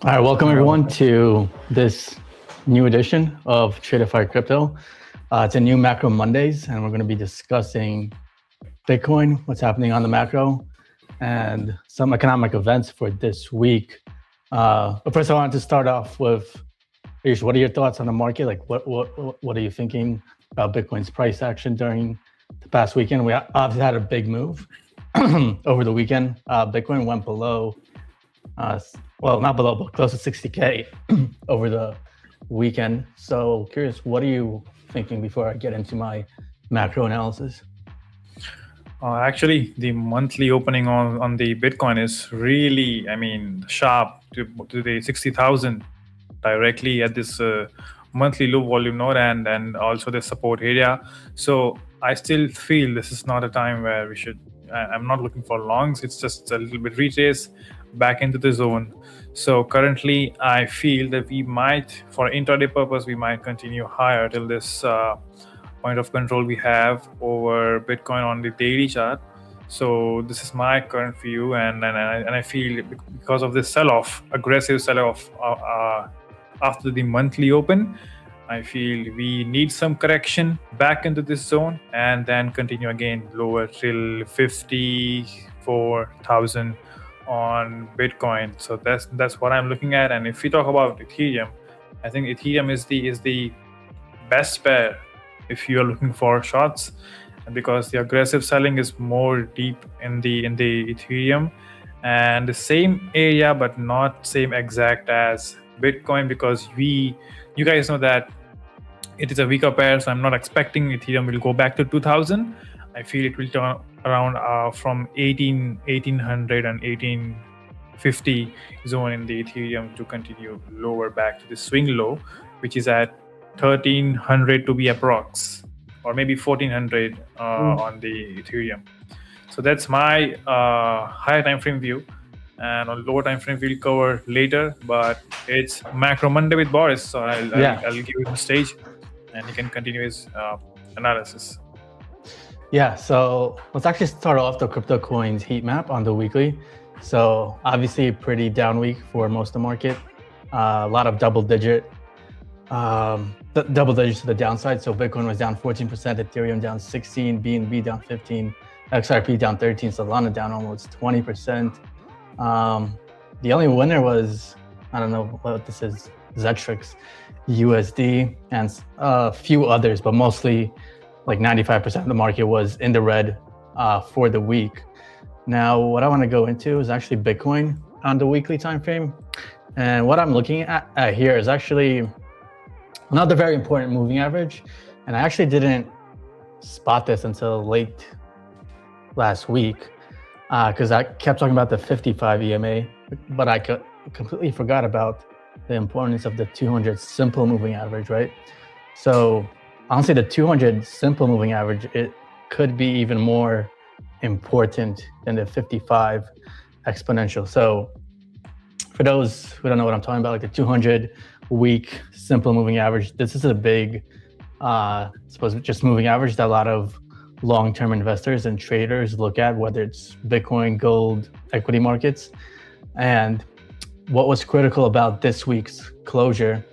All right, welcome everyone to this new edition of Tradeify Crypto. It's a new Macro Mondays, and we're going to be discussing Bitcoin, what's happening on the macro, and some economic events for this week. But first, I wanted to start off with Ayush. What are your thoughts on the market? Like, what are you thinking about Bitcoin's price action during the past weekend? We obviously had a big move over the weekend. Bitcoin went below. Well, not below, but close to 60K over the weekend. So curious, what are you thinking before I get into my macro analysis? Actually, the monthly opening on the Bitcoin is really, sharp to the 60,000 directly at this monthly low volume node and also the support area. So I still feel this is not a time where we should. I'm not looking for longs. It's just a little bit retrace back into the zone. So currently, I feel that we might, for intraday purpose, we might continue higher till this point of control we have over Bitcoin on the daily chart. So this is my current view, and I feel because of this sell-off, aggressive sell-off after the monthly open, I feel we need some correction back into this zone and then continue again lower till 54,000 on Bitcoin. So that's what I'm looking at. And if we talk about Ethereum, I think Ethereum is the best pair if you are looking for shorts, and because the aggressive selling is more deep in the Ethereum and the same area but not same exact as Bitcoin, because you guys know that it is a weaker pair, so I'm not expecting Ethereum will go back to 2000. I feel it will turn around from 1800 and 1850 zone in the Ethereum to continue lower back to the swing low, which is at 1300 to be approx, or maybe 1400 on the Ethereum. So that's my higher time frame view, and on lower time frame we'll cover later. But it's Macro Monday with Boris, so I'll give you the stage, and he can continue his analysis. Yeah, so let's actually start off the crypto coins heat map on the weekly. So obviously a pretty down week for most of the market. A lot of double digits to the downside. So Bitcoin was down 14%, Ethereum down 16%, BNB down 15%, XRP down 13%, Solana down almost 20%. The only winner was, I don't know what this is, Zetrix, USD, and a few others, but mostly like 95% of the market was in the red for the week. Now, what I want to go into is actually Bitcoin on the weekly time frame. And what I'm looking at here is actually another very important moving average. And I actually didn't spot this until late last week because I kept talking about the 55 EMA, but I completely forgot about the importance of the 200 simple moving average, right? So honestly, the 200 simple moving average, it could be even more important than the 55 exponential. So for those who don't know what I'm talking about, like the 200 week simple moving average, this is a big, I suppose, just moving average that a lot of long-term investors and traders look at, whether it's Bitcoin, gold, equity markets. And what was critical about this week's closure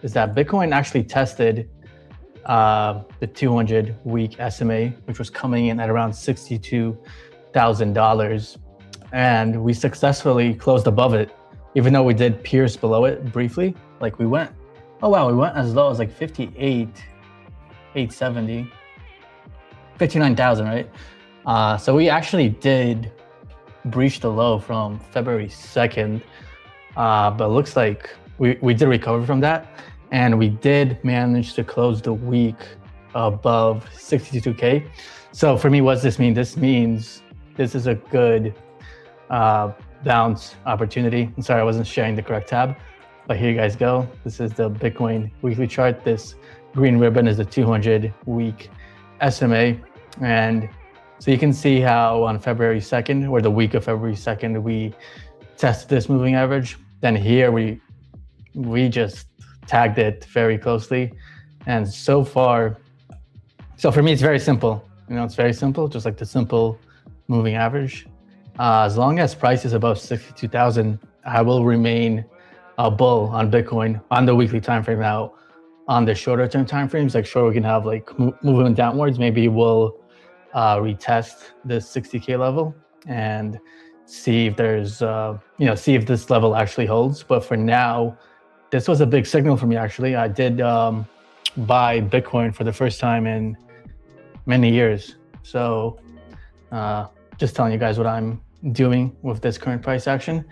is that Bitcoin actually tested the 200 week SMA, which was coming in at around $62,000. And we successfully closed above it, even though we did pierce below it briefly. Like we went as low as like 58,870, 59,000, right? So we actually did breach the low from February 2nd, but it looks like we did recover from that. And we did manage to close the week above 62K. So for me, what does this mean? This means this is a good bounce opportunity. I'm sorry, I wasn't sharing the correct tab, but here you guys go. This is the Bitcoin weekly chart. This green ribbon is the 200 week SMA. And so you can see how on February 2nd, or the week of February 2nd, we tested this moving average. Then here we just tagged it very closely. And so far, so for me, it's very simple. It's very simple, just like the simple moving average. As long as price is above 62,000, I will remain a bull on Bitcoin on the weekly time frame. Now, on the shorter term time frames, like sure we can have like movement downwards. Maybe we'll retest this 60K level and see if there's see if this level actually holds. But for now, this was a big signal for me. Actually, I did buy Bitcoin for the first time in many years. So just telling you guys what I'm doing with this current price action.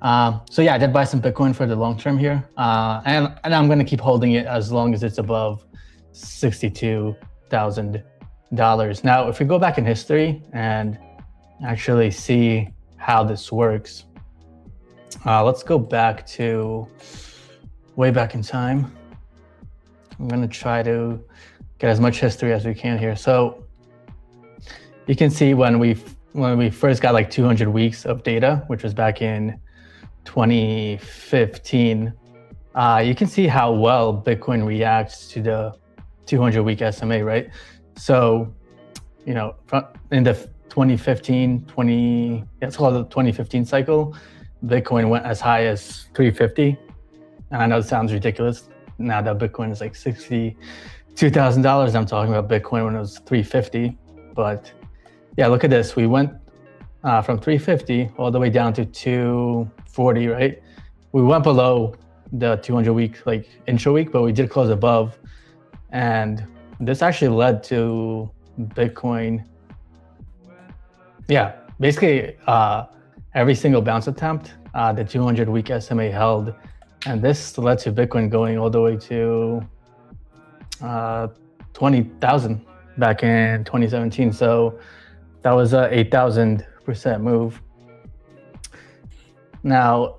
So yeah, I did buy some Bitcoin for the long term here, and I'm going to keep holding it as long as it's above $62,000. Now, if we go back in history and actually see how this works, let's go back to way back in time. I'm going to try to get as much history as we can here. So you can see when we first got like 200 weeks of data, which was back in 2015, you can see how well Bitcoin reacts to the 200-week SMA, right? So, in the 2015 cycle, Bitcoin went as high as 350. And I know it sounds ridiculous now that Bitcoin is like $62,000. I'm talking about Bitcoin when it was 350. But yeah, look at this. We went from 350 all the way down to 240, right? We went below the 200-week like intro week, but we did close above. And this actually led to Bitcoin. Yeah, basically every single bounce attempt, the 200-week SMA held. And this led to Bitcoin going all the way to 20,000 back in 2017. So that was a 8,000% move. Now,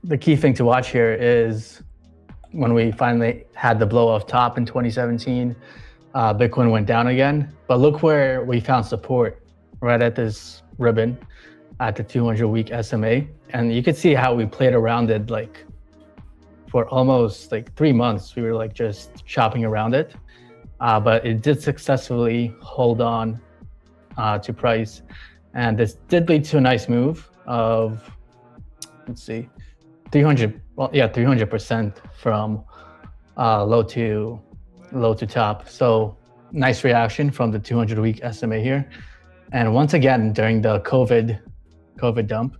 the key thing to watch here is when we finally had the blow off top in 2017, Bitcoin went down again. But look where we found support, right at this ribbon at the 200-week SMA. And you could see how we played around it like for almost like 3 months. We were like just chopping around it. But it did successfully hold on to price. And this did lead to a nice move of, let's see, 300% from low to top. So nice reaction from the 200-week SMA here. And once again, during the COVID dump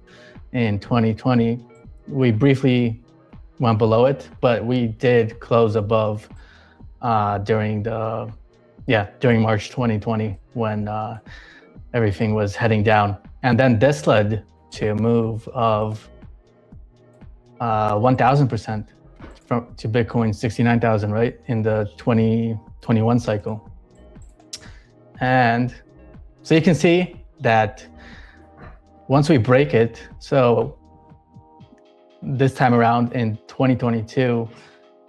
in 2020, we briefly went below it, but we did close above during March 2020 when everything was heading down. And then this led to a move of 1,000% to Bitcoin 69,000, right, in the 2021 cycle. And so you can see that once we break it, so this time around in 2022,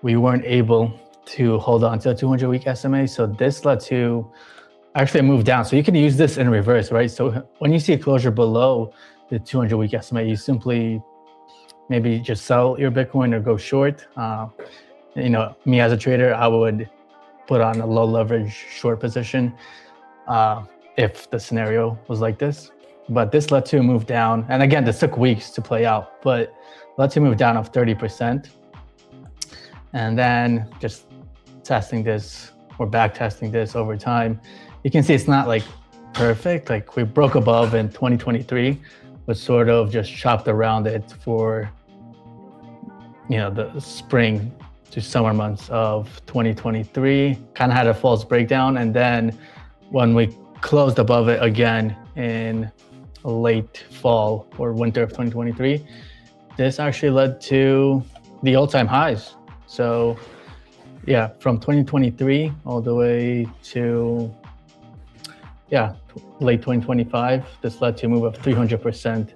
we weren't able to hold on to a 200-week SMA. So this led to actually a move down. So you can use this in reverse, right? So when you see a closure below the 200-week SMA, you simply maybe just sell your Bitcoin or go short. Me as a trader, I would put on a low leverage short position if the scenario was like this. But this led to a move down. And again, this took weeks to play out, but led to a move down of 30%. And then just testing this or back testing this over time, you can see it's not like perfect. Like we broke above in 2023, but sort of just chopped around it for, the spring to summer months of 2023, kind of had a false breakdown. And then when we closed above it again in late fall or winter of 2023, this actually led to the all-time highs. So yeah, from 2023 all the way to late 2025, this led to a move of 300%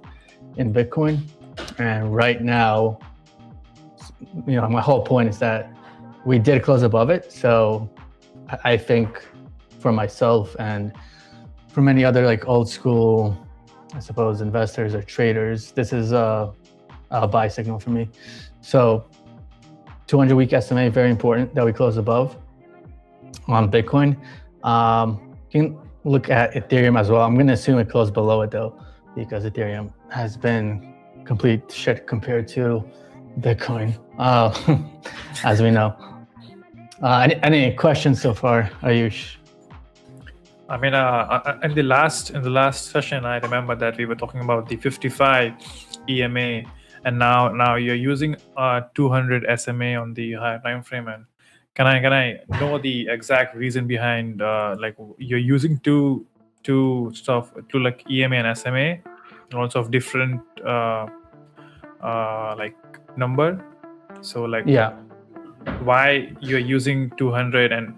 in Bitcoin. And right now, my whole point is that we did close above it. So I think for myself and for many other like old school, I suppose, investors or traders, this is a buy signal for me. So 200-week SMA, very important that we close above on Bitcoin. You can look at Ethereum as well. I'm going to assume it closed below it though, because Ethereum has been complete shit compared to Bitcoin, as we know. Any questions so far, Ayush? I mean, in the last session, I remember that we were talking about the 55 EMA, and now you're using 200 SMA on the higher time frame. And can I know the exact reason behind like you're using two like EMA and SMA, lots of different like number. So like Yeah. why you're using 200 and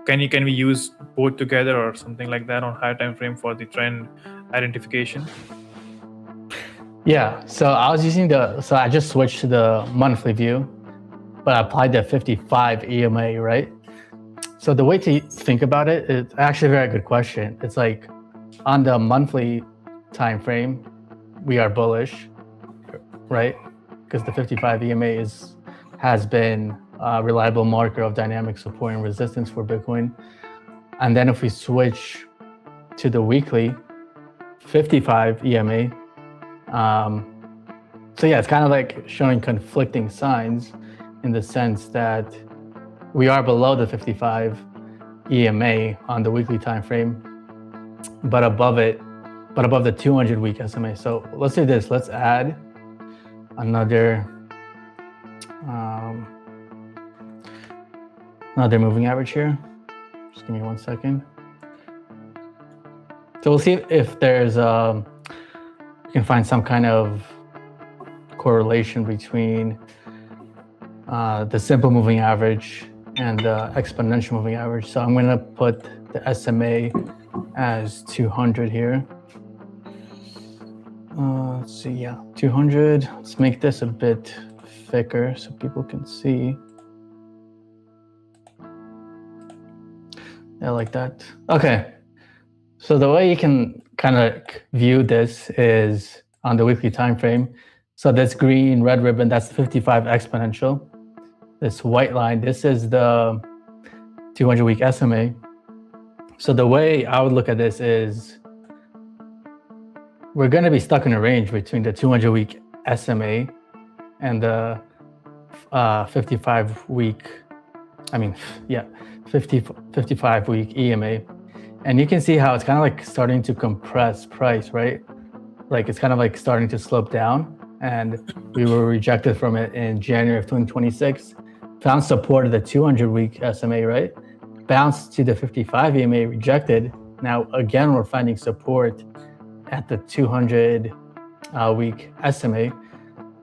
can we use both together or something like that on higher time frame for the trend identification? Yeah, so I just switched to the monthly view, but I applied the 55 EMA, right? So the way to think about it is actually a very good question. It's like on the monthly time frame, we are bullish, right? Because the 55 EMA has been a reliable marker of dynamic support and resistance for Bitcoin. And then if we switch to the weekly 55 EMA, so yeah, it's kind of like showing conflicting signs in the sense that we are below the 55 EMA on the weekly time frame, but above the 200-week SMA. So let's do this. Let's add another moving average here. Just give me 1 second. So we'll see if there's we can find some kind of correlation between the simple moving average and the exponential moving average. So I'm going to put the SMA as 200 here. Let's see, yeah, 200. Let's make this a bit thicker so people can see. Yeah, like that. Okay. So the way you can kind of view this is on the weekly time frame. So this green red ribbon, that's the 55 exponential. This white line, this is the 200-week SMA. So the way I would look at this is we're going to be stuck in a range between the 200-week SMA and the 55-week, 55-week EMA. And you can see how it's kind of like starting to compress price, right? Like it's kind of like starting to slope down. And we were rejected from it in January of 2026. Found support of the 200-week SMA, right? Bounced to the 55 EMA, rejected. Now, again, we're finding support at the 200-week SMA.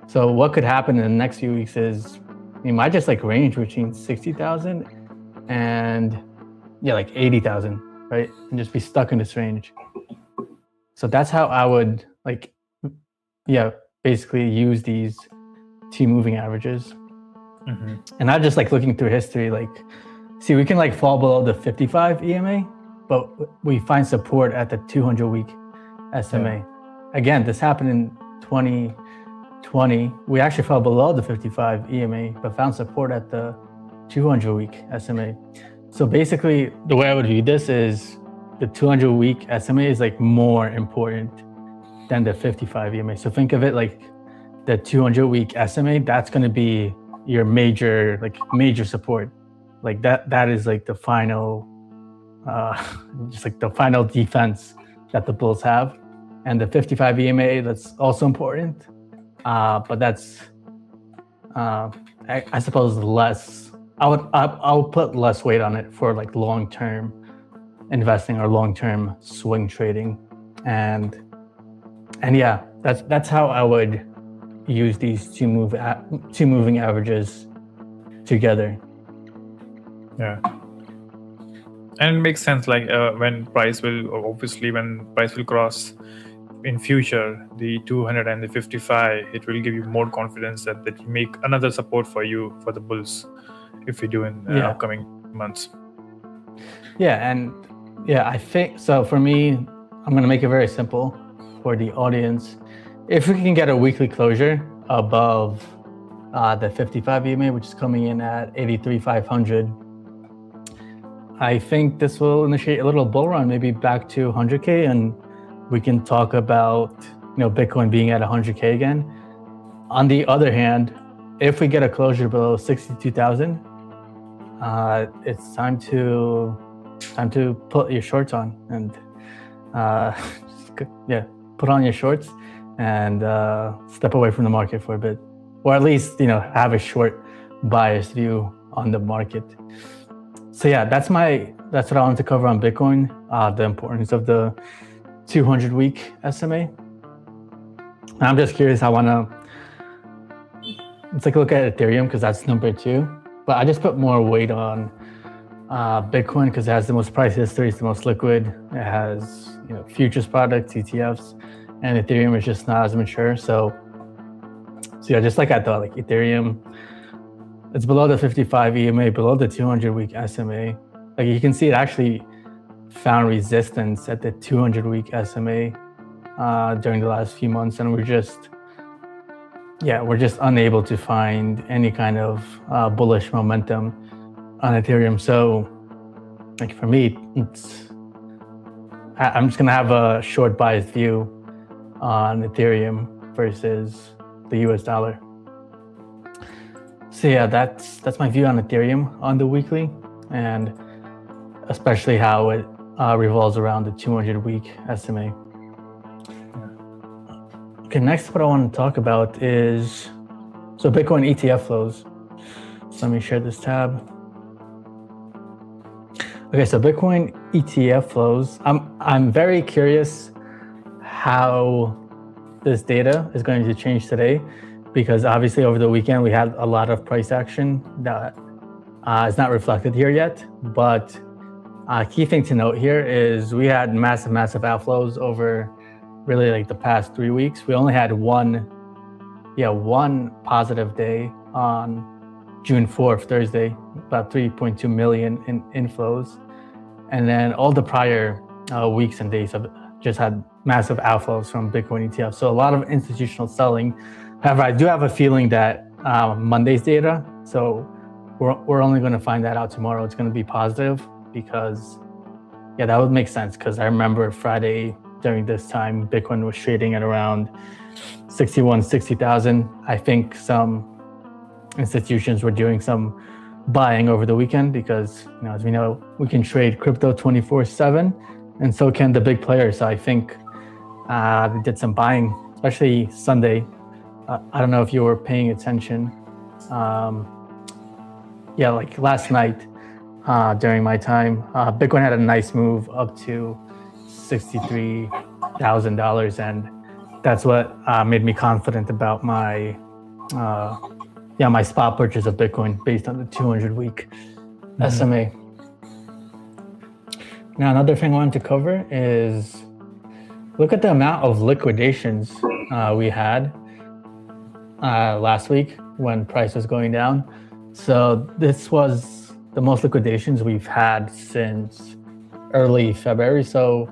So what could happen in the next few weeks is we might just like range between 60,000 and like 80,000, right? And just be stuck in this range. So that's how I would basically use these two moving averages. Mm-hmm. And not just like looking through history, like, see, we can like fall below the 55 EMA, but we find support at the 200-week SMA. Yeah. Again, this happened in 2020. We actually fell below the 55 EMA, but found support at the 200-week SMA. So basically, the way I would view this is the 200-week SMA is like more important than the 55 EMA. So think of it like the 200-week SMA, that's going to be your major support. Like that is like the final, just like the final defense that the bulls have. And the 55 EMA, that's also important. But that's, I suppose less, I'll put less weight on it for like long-term investing or long-term swing trading. And yeah, that's how I would use these two moving averages together. Yeah, and it makes sense. Like when price will cross in future the 200 and the 55, it will give you more confidence that you make another support for you for the bulls if you do in upcoming months. Yeah, and I think so. For me, I'm going to make it very simple for the audience. If we can get a weekly closure above the 55 EMA, which is coming in at 83,500, I think this will initiate a little bull run, maybe back to 100K, and we can talk about Bitcoin being at 100K again. On the other hand, if we get a closure below 62,000, it's time to put your shorts on and put on your shorts and step away from the market for a bit, or at least have a short biased view on the market. So yeah, that's what I wanted to cover on Bitcoin, the importance of the 200-week SMA. And I'm just curious, let's take a look at Ethereum because that's number 2. But I just put more weight on Bitcoin because it has the most price history, it's the most liquid, it has futures products, ETFs, and Ethereum is just not as mature. So yeah, just like I thought, like Ethereum, it's below the 55 EMA, below the 200-week SMA. Like you can see, it actually found resistance at the 200-week SMA during the last few months, and we're just unable to find any kind of bullish momentum on Ethereum. So like for me, I'm just gonna have a short biased view on Ethereum versus the US dollar. So yeah, that's my view on Ethereum on the weekly, and especially how it revolves around the 200-week SMA. Okay, next what I want to talk about is Bitcoin ETF flows. So let me share this tab. Okay, so Bitcoin ETF flows. I'm very curious how this data is going to change today, because obviously over the weekend we had a lot of price action that is not reflected here yet. But key thing to note here is we had massive outflows over really like the past 3 weeks. We only had one positive day on June 4th, Thursday, about 3.2 million in inflows. And then all the prior weeks and days have just had massive outflows from Bitcoin ETFs. So a lot of institutional selling. However, I do have a feeling that Monday's data, so we're only going to find that out tomorrow. It's going to be positive because, that would make sense, because I remember Friday during this time, Bitcoin was trading at around 60,000. I think some institutions were doing some buying over the weekend because, as we know, we can trade crypto 24/7, and so can the big players. So I think they did some buying, especially Sunday. I don't know if you were paying attention. Like last night during my time, Bitcoin had a nice move up to $63,000, and that's what made me confident about my my spot purchase of Bitcoin based on the 200-week SMA. Now, another thing I wanted to cover is look at the amount of liquidations we had last week when price was going down. So this was the most liquidations we've had since early February. So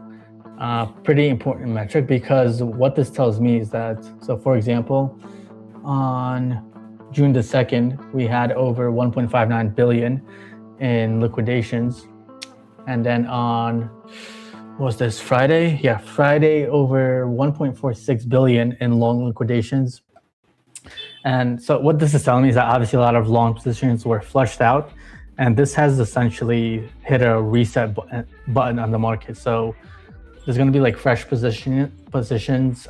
pretty important metric, because what this tells me is that, so for example, on June the 2nd, we had over 1.59 billion in liquidations. And then on, was this Friday? Yeah, Friday, over 1.46 billion in long liquidations. And so what this is telling me is that obviously a lot of long positions were flushed out, and this has essentially hit a reset button on the market. So there's going to be like fresh positions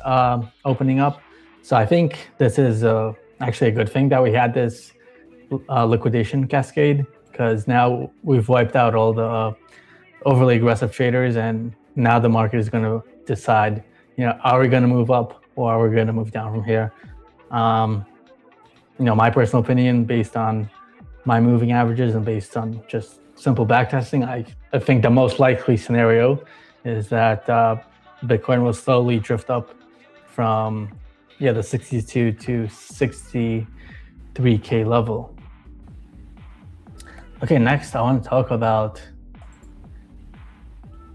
opening up. So I think this is actually a good thing that we had this liquidation cascade, because now we've wiped out all the overly aggressive traders, and now the market is going to decide, are we going to move up or are we going to move down from here? My personal opinion, based on my moving averages and based on just simple backtesting, I think the most likely scenario is that Bitcoin will slowly drift up from the 62 to 63K level. Okay, next I want to talk about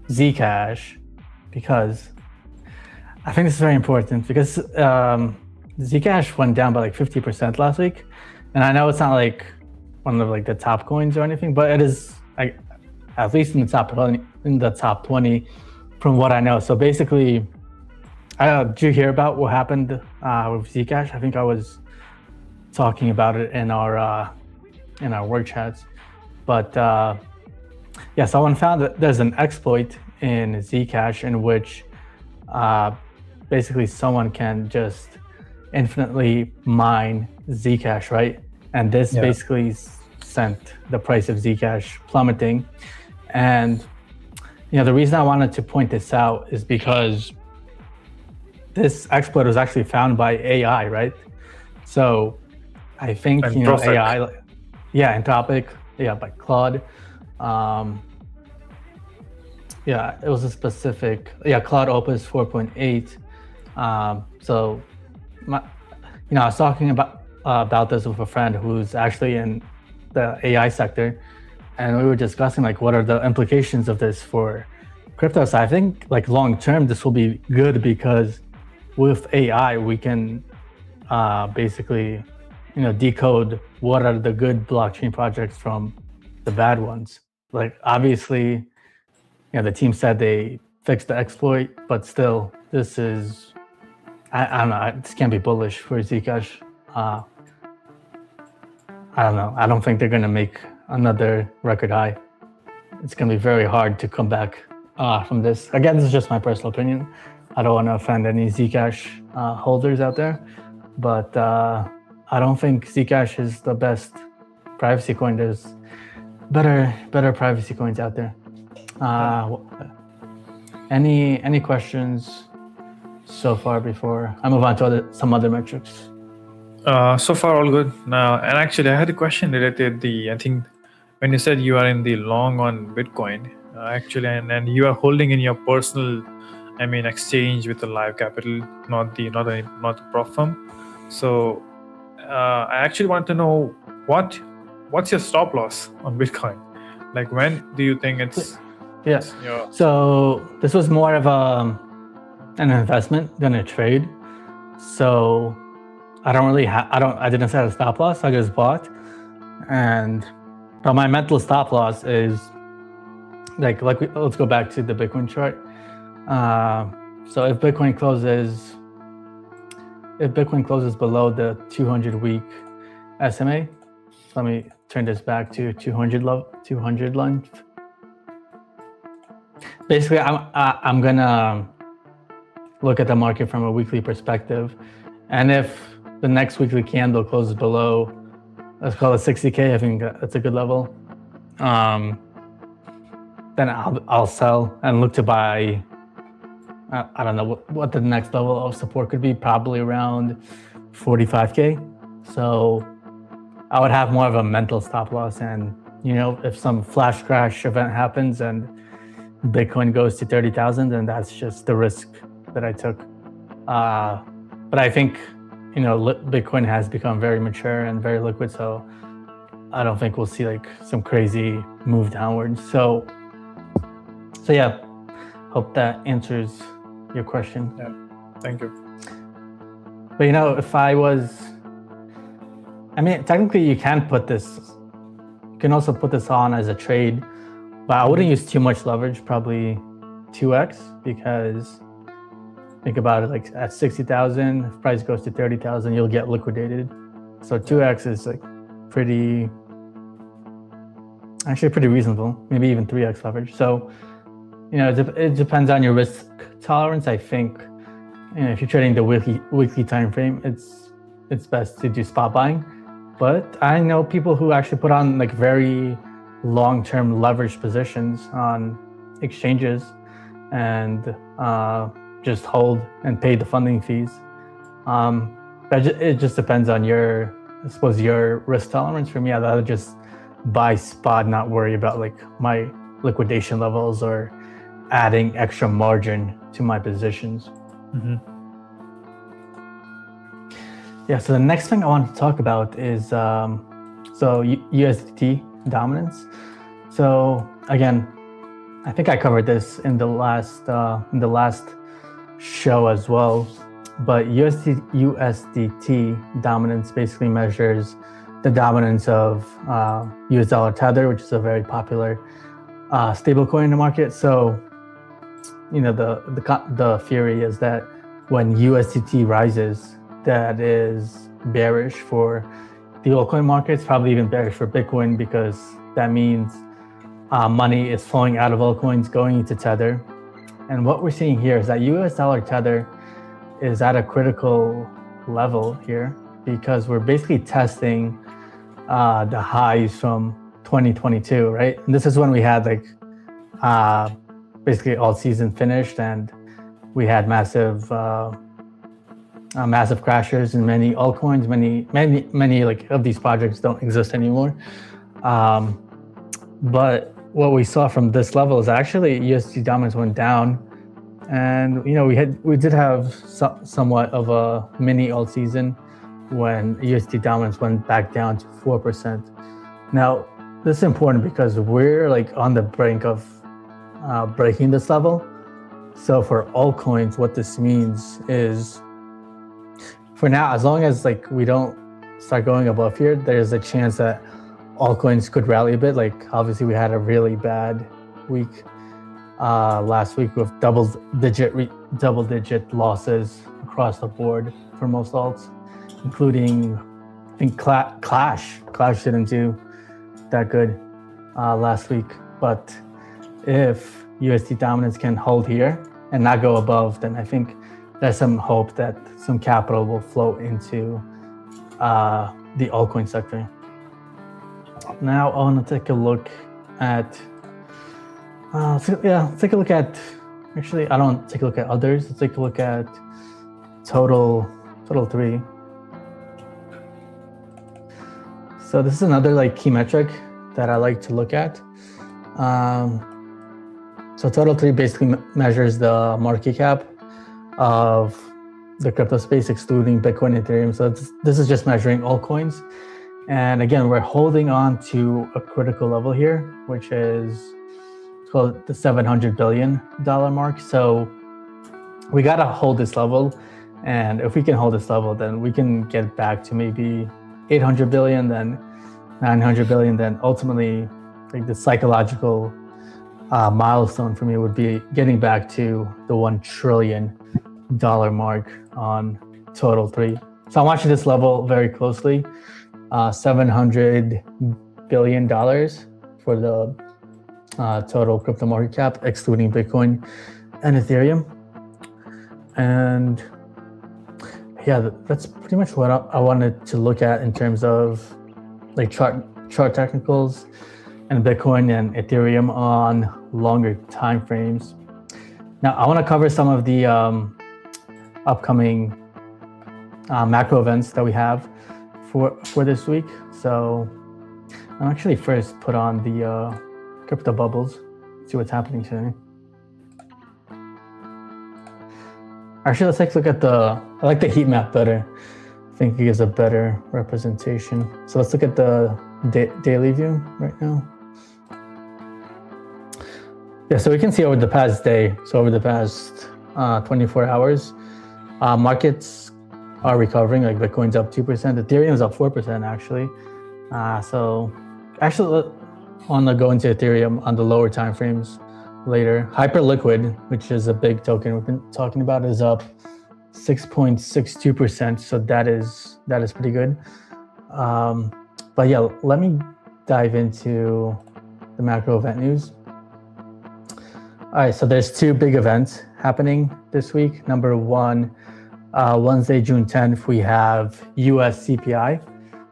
Zcash, because I think this is very important, because Zcash went down by like 50% last week. And I know it's not like one of like the top coins or anything, but it is like at least in the top 20 from what I know. So basically, did you hear about what happened with Zcash? I think I was talking about it in our work chats. But someone found that there's an exploit in Zcash in which basically someone can just infinitely mine Zcash, right? And this basically sent the price of Zcash plummeting. And the reason I wanted to point this out is because this exploit was actually found by AI, right? So I think AI, Anthropic, by Claude. It was a specific, Claude Opus 4.8. So I was talking about this with a friend who's actually in the AI sector, and we were discussing like what are the implications of this for crypto. So I think like long term this will be good because with AI we can basically decode what are the good blockchain projects from the bad ones. Like obviously the team said they fixed the exploit, but still this is I don't know, this can't be bullish for Zcash. I don't know. I don't think they're gonna make another record high. It's gonna be very hard to come back from this. Again, this is just my personal opinion. I don't want to offend any Zcash holders out there, but I don't think Zcash is the best privacy coin. There's better privacy coins out there. Any questions so far before I move on to some other metrics? So far all good. Now, and actually I had a question related I think when you said you are in the long on Bitcoin, actually, and you are holding in your personal, exchange with the live capital, not the prop firm. So I actually want to know what's your stop loss on Bitcoin? Like when do you think it's So this was more of an investment than a trade. So I didn't set a stop loss. I just bought, but my mental stop loss is let's go back to the Bitcoin chart. So if Bitcoin closes below the 200-week SMA, let me turn this back to 200 length. Basically, I'm gonna look at the market from a weekly perspective, and if the next weekly candle closes below, let's call it 60K, I think that's a good level. Then I'll sell and look to buy. I don't know what the next level of support could be, probably around 45K. So I would have more of a mental stop loss, and if some flash crash event happens and Bitcoin goes to 30,000, then that's just the risk that I took. But I think Bitcoin has become very mature and very liquid, so I don't think we'll see like some crazy move downwards. So yeah, hope that answers your question. Yeah, thank you. But if I was, technically you can also put this on as a trade, but I wouldn't use too much leverage, probably 2x, because think about it, like at 60,000, if price goes to 30,000, you'll get liquidated. So 2x is like pretty reasonable, maybe even 3x leverage. So, it depends on your risk tolerance. I think, if you're trading the weekly time frame, it's best to do spot buying. But I know people who actually put on like very long-term leverage positions on exchanges and just hold and pay the funding fees. But it just depends on your risk tolerance. For me, I'd rather just buy spot, not worry about like my liquidation levels or adding extra margin to my positions. Mm-hmm. Yeah, so the next thing I want to talk about is USDT dominance. So again, I think I covered this in the last show as well, but USDT dominance basically measures the dominance of US dollar tether, which is a very popular stablecoin in the market. So the theory is that when USDT rises, that is bearish for the altcoin markets, probably even bearish for Bitcoin, because that means money is flowing out of altcoins going into Tether. And what we're seeing here is that US dollar Tether is at a critical level here, because we're basically testing the highs from 2022, right? And this is when we had like basically all season finished, and we had massive crashes in many altcoins. Many like of these projects don't exist anymore. But what we saw from this level is actually USD dominance went down, and we did have somewhat of a mini alt season when USD dominance went back down to 4%. Now, this is important because we're like on the brink of breaking this level. So for altcoins, what this means is, for now, as long as like we don't start going above here, there's a chance that altcoins could rally a bit. Like obviously we had a really bad week last week with double digit losses across the board for most alts, including I think Clash didn't do that good last week. But if USD dominance can hold here and not go above, then I think there's some hope that some capital will flow into the altcoin sector. Now I want to take a look at let's take a look at, actually I don't take a look at others, let's take a look at total 3. So this is another like key metric that I like to look at. So total 3 basically measures the market cap of the crypto space, excluding Bitcoin and Ethereum. So this is just measuring altcoins. And again, we're holding on to a critical level here, which is called the $700 billion mark. So we got to hold this level. And if we can hold this level, then we can get back to maybe 800 billion, then 900 billion. Then ultimately, like the psychological milestone for me would be getting back to the $1 trillion mark on total 3. So I'm watching this level very closely. $700 billion for the total crypto market cap, excluding Bitcoin and Ethereum. And yeah, that's pretty much what I wanted to look at in terms of like chart technicals and Bitcoin and Ethereum on longer time frames. Now, I want to cover some of the upcoming macro events that we have for this week. So I'm actually first put on the crypto bubbles, see what's happening today. Actually, let's take a look at I like the heat map better. I think it gives a better representation. So let's look at the daily view right now. Yeah, so we can see over the past day, so over the past 24 hours, markets are recovering. Like Bitcoin's up 2%, Ethereum's up 4% actually. So actually, I want to go into Ethereum on the lower time frames later. Hyperliquid, which is a big token we've been talking about, is up 6.62%. So that is pretty good. But yeah, let me dive into the macro event news. All right, so there's 2 big events happening this week. Number 1, Wednesday, June 10th, we have US CPI.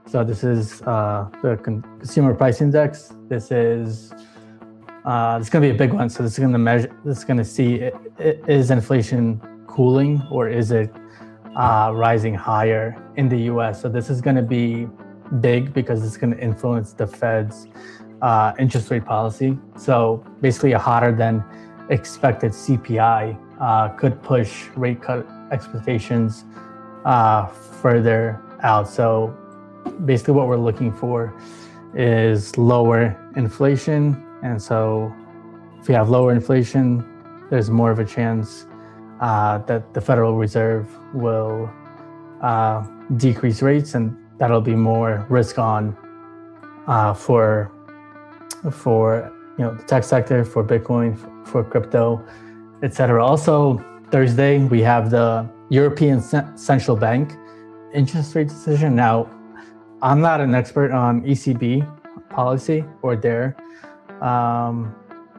So this is the Consumer Price Index. This is it's going to be a big one. So this is going to measure. This is going to see is inflation cooling or is it rising higher in the US. So this is going to be big because it's going to influence the Fed's interest rate policy. So basically, a hotter than expected CPI could push rate cut expectations further out. So basically what we're looking for is lower inflation. And so if we have lower inflation, there's more of a chance that the Federal Reserve will decrease rates, and that'll be more risk on for the tech sector, for Bitcoin, for crypto, etc. Also, Thursday, we have the European Central Bank interest rate decision. Now, I'm not an expert on ECB policy or their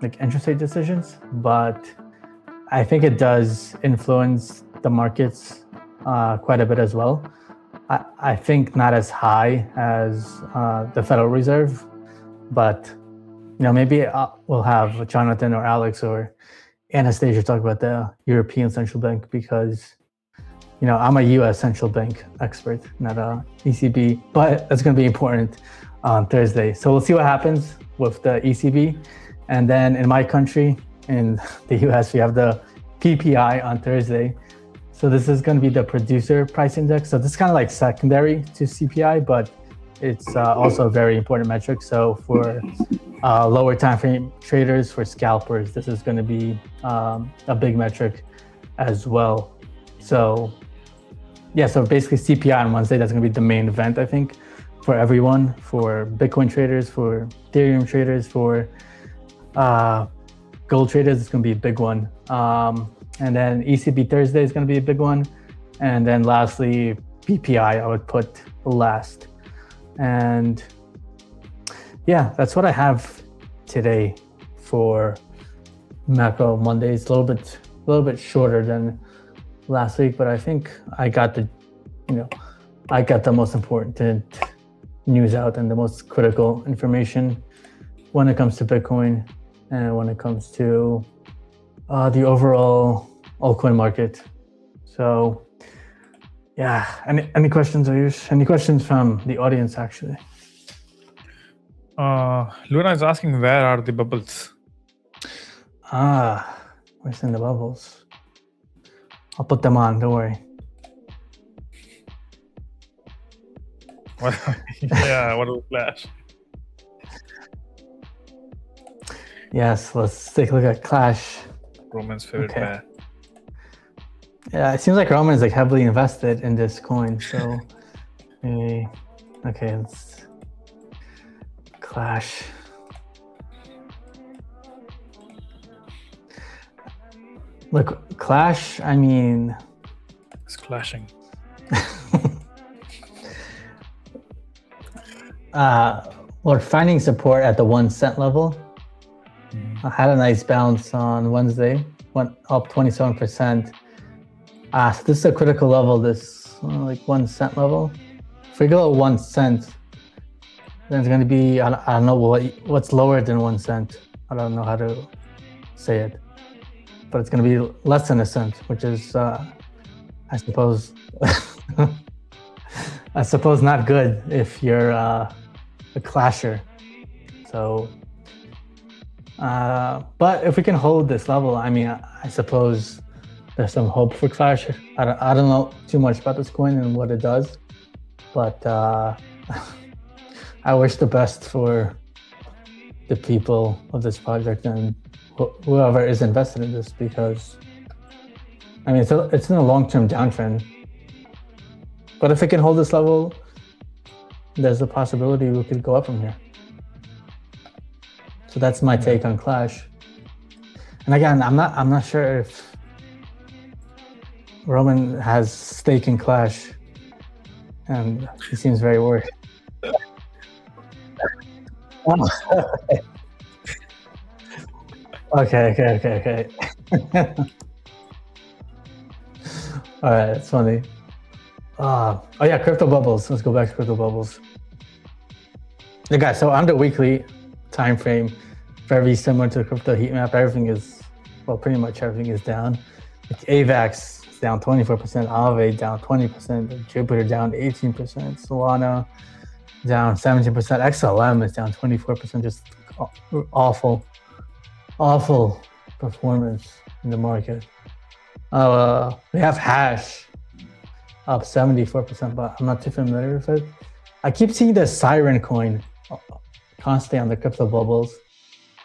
like interest rate decisions, but I think it does influence the markets quite a bit as well. I think not as high as the Federal Reserve, but maybe we'll have Jonathan or Alex or Anastasia talk about the European Central Bank, because I'm a U.S. central bank expert, not a ECB, but that's going to be important on Thursday. So we'll see what happens with the ECB. And then in my country, in the U.S., we have the PPI on Thursday. So this is going to be the producer price index. So this is kind of like secondary to CPI, but it's also a very important metric. So for lower time frame traders, for scalpers, this is going to be a big metric as well. So yeah, so basically CPI on Wednesday, that's going to be the main event, I think, for everyone, for Bitcoin traders, for Ethereum traders, for gold traders. It's going to be a big one. And then ECB Thursday is going to be a big one. And then lastly, PPI, I would put last. And yeah, that's what I have today for Macro Mondays. A little bit shorter than last week, but I think I got the most important news out and the most critical information when it comes to Bitcoin and when it comes to the overall altcoin market. So yeah, any questions, Ayush? Any questions from the audience, actually? Luna is asking, where are the bubbles? Where's in the bubbles? I'll put them on, don't worry. Yeah, what a flash. Yes, let's take a look at Clash. Roman's favorite pair. Yeah, it seems like Roman is like heavily invested in this coin. So maybe, okay, let's Clash. Look, Clash, I mean, it's clashing. We're finding support at the 1 cent level. I had a nice bounce on Wednesday, went up 27%. So this is a critical level, this like 1 cent level. If we go at 1 cent, then it's going to be, I don't know what's lower than 1 cent. I don't know how to say it, but it's going to be less than a cent, which is, I suppose, not good if you're a clasher. So, but if we can hold this level, I mean, I suppose there's some hope for Clash. I don't know too much about this coin and what it does, but I wish the best for the people of this project and whoever is invested in this, because I mean, it's in a long-term downtrend. But if it can hold this level, there's a possibility we could go up from here. So that's my take on Clash. And again, I'm not sure if Roman has stake in Clash, and he seems very worried. Okay. All right, that's funny. Oh yeah, crypto bubbles. Let's go back to crypto bubbles. Yeah, guys, so on the weekly time frame, very similar to the crypto heat map. Everything is, well, pretty much everything is down. Like AVAX is down 24%, Aave down 20%, Jupiter down 18%, Solana down 17%, XLM is down 24%. Just awful performance in the market. We have Hash up 74%, but I'm not too familiar with it. I keep seeing the Siren coin constantly on the crypto bubbles.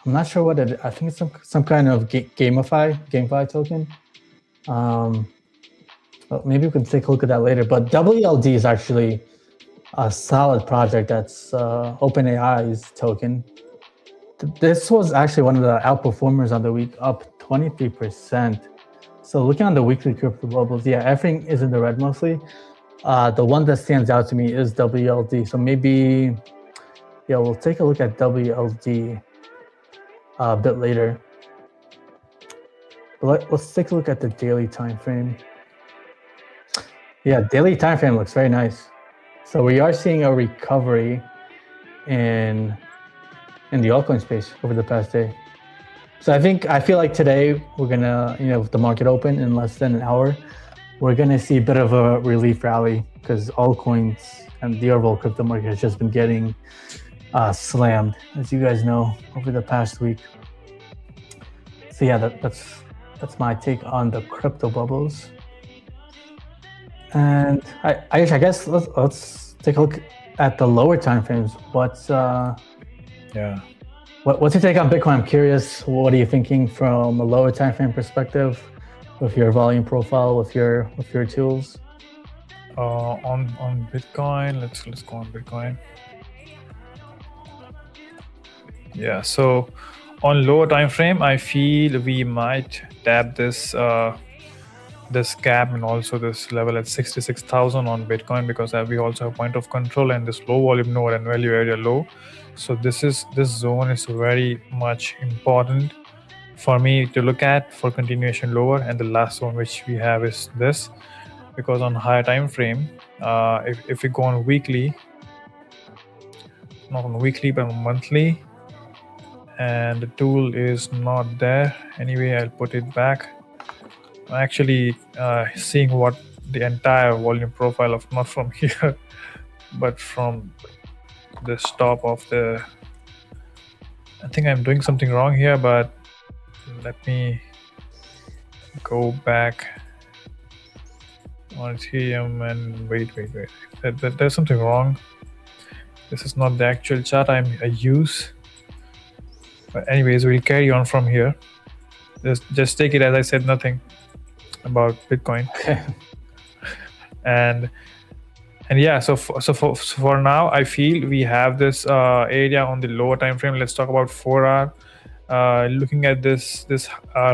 I'm not sure what it is. I think it's some kind of GameFi token. Well, maybe we can take a look at that later. But WLD is actually a solid project. That's OpenAI's token. This was actually one of the outperformers on the week, up 23%. So looking on the weekly crypto bubbles, yeah, everything is in the red mostly. The one that stands out to me is WLD. So maybe, yeah, we'll take a look at WLD a bit later. But let's take a look at the daily time frame. Yeah, daily time frame looks very nice. So we are seeing a recovery in the altcoin space over the past day. So I feel like today we're gonna, with the market open in less than an hour, we're gonna see a bit of a relief rally because altcoins and the overall crypto market has just been getting slammed, as you guys know, over the past week. So yeah, that's my take on the crypto bubbles. And I guess let's take a look at the lower time frames. What's your take on Bitcoin? I'm curious. What are you thinking from a lower time frame perspective, with your volume profile, with your tools? On Bitcoin, let's go on Bitcoin. Yeah, so on lower time frame, I feel we might tap this gap and also this level at 66,000 on Bitcoin, because we also have point of control and this low volume node and value area low. So this zone is very much important for me to look at for continuation lower. And the last zone which we have is this, because on higher time frame, if we go on weekly, not on weekly but on monthly, and the tool is not there anyway, I'll put it back. I'm actually seeing what the entire volume profile of, not from here but from the top of the, I think I'm doing something wrong here, but let me go back on Ethereum and wait. There's something wrong. This is not the actual chart I use. But anyways, we'll carry on from here. Just take it as I said nothing about Bitcoin. and yeah, so for now, I feel we have this area on the lower time frame. Let's talk about 4 hour. Looking at this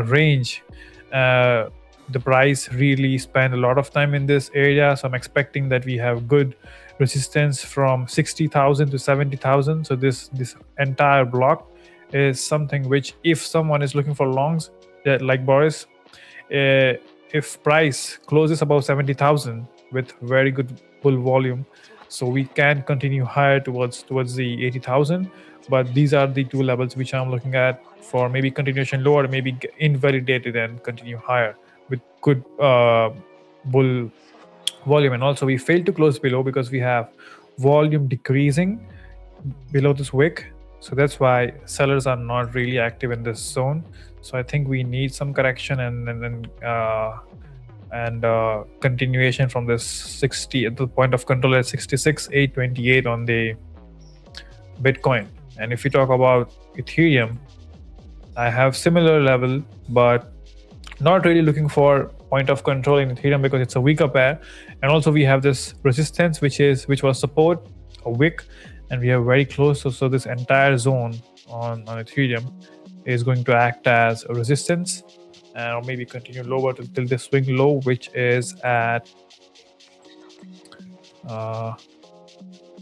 range, the price really spent a lot of time in this area, so I'm expecting that we have good resistance from 60,000 to 70,000. So this entire block is something which, if someone is looking for longs, like Boris, if price closes above 70,000 with very good bull volume, so we can continue higher towards the 80,000. But these are the two levels which I'm looking at for maybe continuation lower, maybe invalidated and continue higher with good bull volume. And also we failed to close below because we have volume decreasing below this wick. So that's why sellers are not really active in this zone. So I think we need some correction and continuation from this 60 at the point of control at 66,828 on the Bitcoin. And if we talk about Ethereum, I have similar level, but not really looking for point of control in Ethereum because it's a weaker pair. And also we have this resistance which was support, a wick, and we are very close. So this entire zone on Ethereum is going to act as a resistance, or maybe continue lower till the swing low, which is at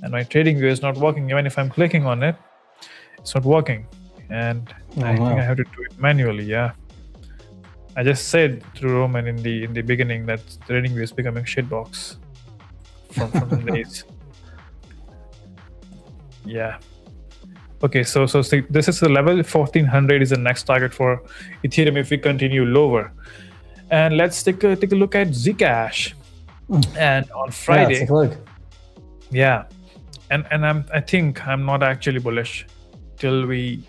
and my trading view is not working. Even if I'm clicking on it, it's not working, and I think I have to do it manually. Yeah, I just said to Roman in the beginning that trading view is becoming shitbox from the days. Yeah. Okay, so this is the level. 1400 is the next target for Ethereum if we continue lower. And let's take a look at Zcash. And on Friday, take a look. Yeah, and I think I'm not actually bullish till we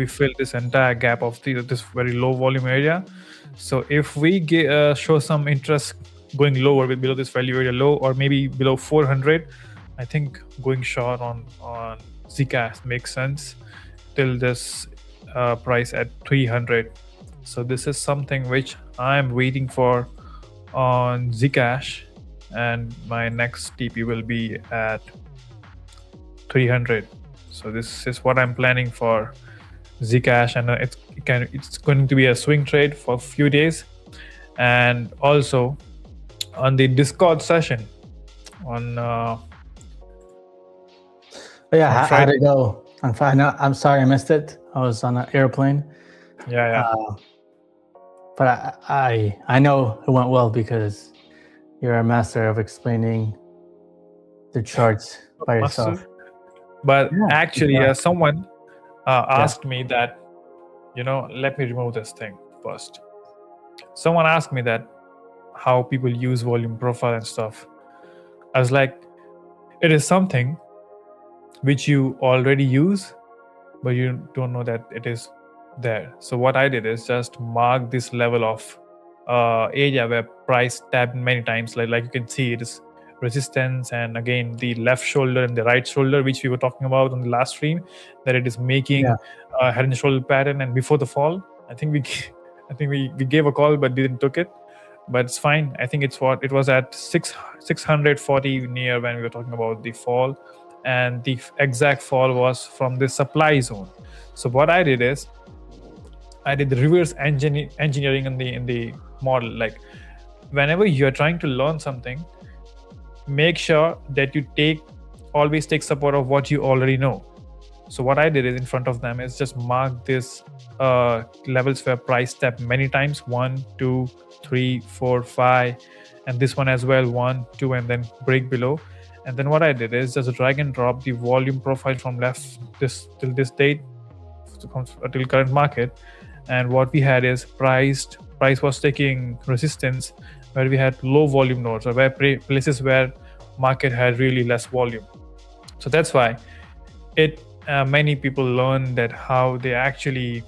fill this entire gap of this very low volume area. So if we show some interest going lower below this value area low, or maybe below 400, I think going short on Zcash makes sense till this price at 300. So this is something which I'm waiting for on Zcash, and my next TP will be at 300. So this is what I'm planning for Zcash, and it's going to be a swing trade for a few days. And also on the Discord session, on Yeah, how'd Friday. it go? I'm fine. I'm sorry I missed it. I was on an airplane. Yeah. But I know it went well because you're a master of explaining the charts by yourself. Master. But Yeah, actually, yeah. someone asked me that, let me remove this thing first. Someone asked me that how people use volume profile and stuff. I was like, it is something which you already use, but you don't know that it is there. So what I did is just mark this level of area where price tapped many times. Like you can see, it is resistance, and again the left shoulder and the right shoulder, which we were talking about on the last stream, that it is making Yeah. a head and shoulder pattern. And before the fall, I think we gave a call but didn't took it. But it's fine. I think it was at 640 near when we were talking about the fall, and the exact fall was from the supply zone. So what I did is I did the reverse engineering in the model. Like whenever you're trying to learn something, make sure that you always take support of what you already know. So what I did is in front of them is just mark this levels where price step many times, 1, 2, 3, 4, 5, and this one as well, 1, 2, and then break below. And then what I did is just drag and drop the volume profile from left till this date till current market. And what we had is price was taking resistance where we had low volume nodes, or where places where market had really less volume. So that's why many people learn that how to actually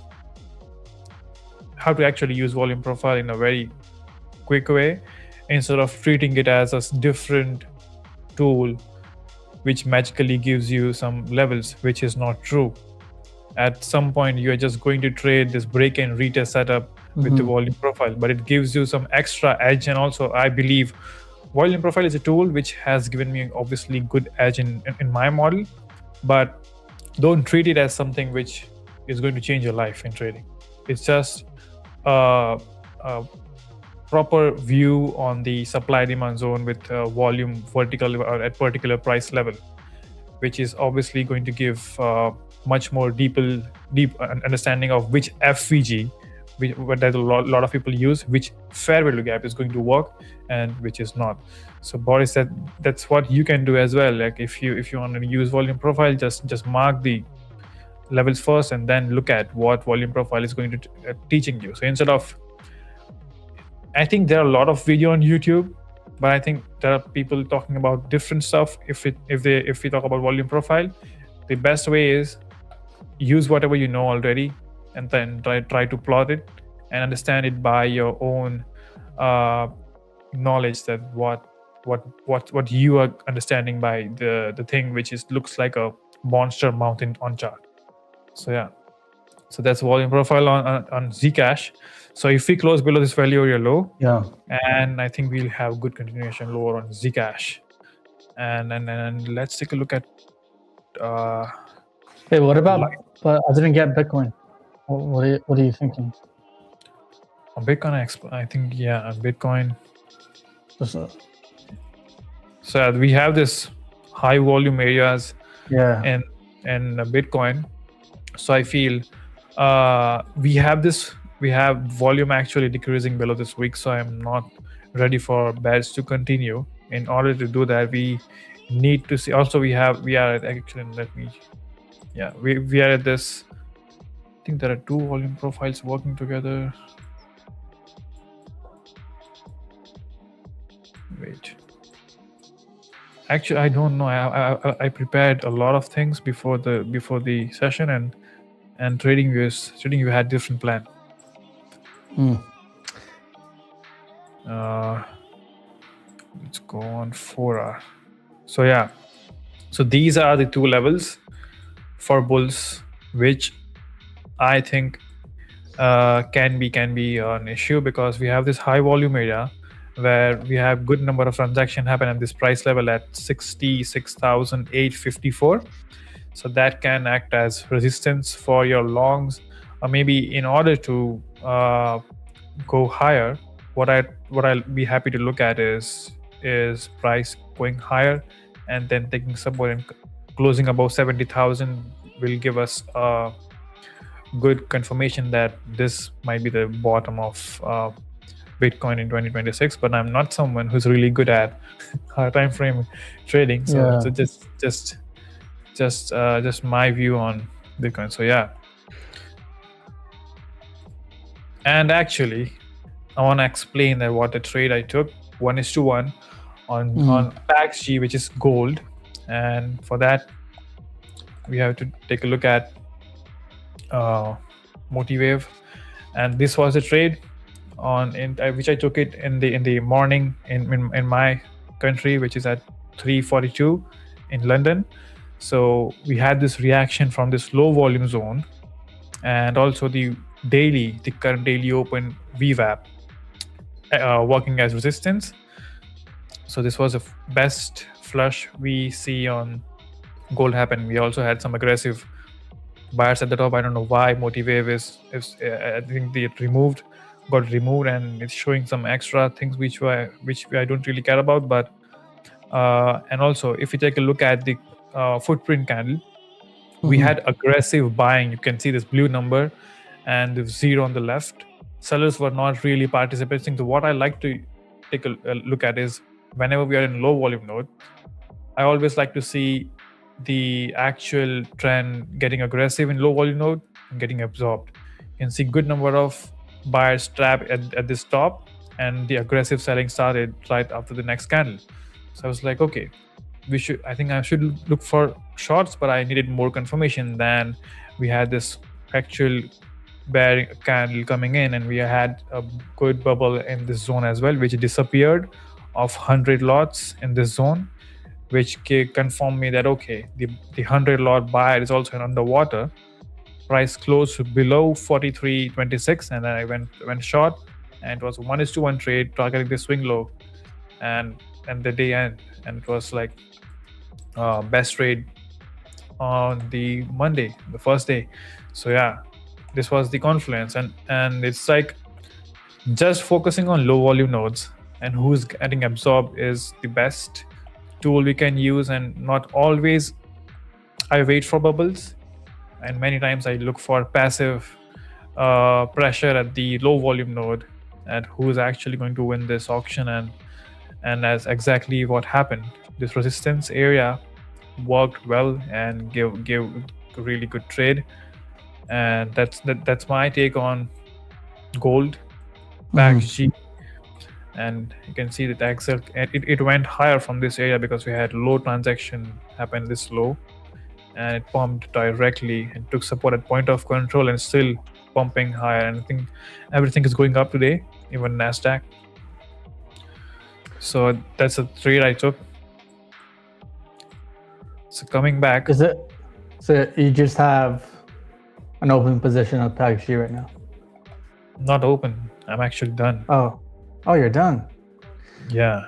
use volume profile in a very quick way, instead of treating it as a different tool which magically gives you some levels, which is not true. At some point you are just going to trade this break and retest setup with the volume profile, but it gives you some extra edge. And also I believe volume profile is a tool which has given me obviously good edge in my model, but don't treat it as something which is going to change your life in trading. It's just a proper view on the supply demand zone with volume vertical or at particular price level, which is obviously going to give much more deep understanding of which FVG, that a lot of people use, which fair value gap is going to work and which is not. So Boris said that's what you can do as well. Like if you want to use volume profile, just mark the levels first and then look at what volume profile is going to teaching you. So instead of, I think there are a lot of video on YouTube, but I think there are people talking about different stuff. If we talk about volume profile, the best way is use whatever you know already, and then try to plot it and understand it by your own knowledge, that what you are understanding by the thing which looks like a monster mountain on chart. So yeah, so that's volume profile on Zcash. So if we close below this value area low, Yeah. and I think we'll have good continuation lower on Zcash. And let's take a look at Hey, what about? But I didn't get Bitcoin. What are you thinking? on Bitcoin, I think on Bitcoin. So we have this high volume areas in Bitcoin. So I feel we have volume actually decreasing below this week. So I'm not ready for bears to continue. In order to do that, we need to see. Also, we are actually, we are at this. I think there are two volume profiles working together. Wait. Actually, I don't know. I prepared a lot of things before the session, and TradingView had different plan. Let's go on 4hour. So yeah, so these are the two levels for bulls, which I think can be an issue, because we have this high volume area where we have good number of transactions happen at this price level at 66,854. So that can act as resistance for your longs, or maybe in order to go higher, what I'll be happy to look at is price going higher, and then taking support and closing above 70,000 will give us a good confirmation that this might be the bottom of Bitcoin in 2026. But I'm not someone who's really good at time frame trading, so just my view on Bitcoin. So yeah. And actually, I want to explain that what the trade I took 1:1 on PAXG, which is gold, and for that we have to take a look at Motivave, and this was a trade which I took it in the morning in my country, which is at 3:42 in London. So we had this reaction from this low volume zone, and also the current daily open VWAP working as resistance. So this was the best flush we see on gold happen. We also had some aggressive buyers at the top. I don't know why Motivave is I think they got removed, and it's showing some extra things which I don't really care about. But and also if you take a look at the footprint candle, we had aggressive buying. You can see this blue number and the 0 on the left. Sellers were not really participating. So what I like to take a look at is whenever we are in low volume node, I always like to see the actual trend getting aggressive in low volume node and getting absorbed. You can see good number of buyers trap at this top, and the aggressive selling started right after the next candle. So I was like, okay, I think I should look for shorts, but I needed more confirmation. Than we had this actual bear candle coming in, and we had a good bubble in this zone as well, which disappeared of 100 lots in this zone, which confirmed me that okay, the 100 lot buyer is also underwater. Price closed below 43.26, and then I went short, and it was 1:1 trade targeting the swing low, and the day end, and it was like best trade on the Monday, the first day. So yeah, this was the confluence, and it's like just focusing on low volume nodes and who's getting absorbed is the best tool we can use, and not always I wait for bubbles, and many times I look for passive pressure at the low volume node at who's actually going to win this auction, and that's exactly what happened. This resistance area worked well and gave a really good trade, and that's my take on gold PAXG. And you can see that it went higher from this area because we had low transaction happen this low, and it pumped directly and took support at point of control and still pumping higher. And I think everything is going up today, even Nasdaq. So that's a trade I took. So coming back, is it? So you just have an open position on PAXG right now? Not open. I'm actually done. Oh, you're done. Yeah,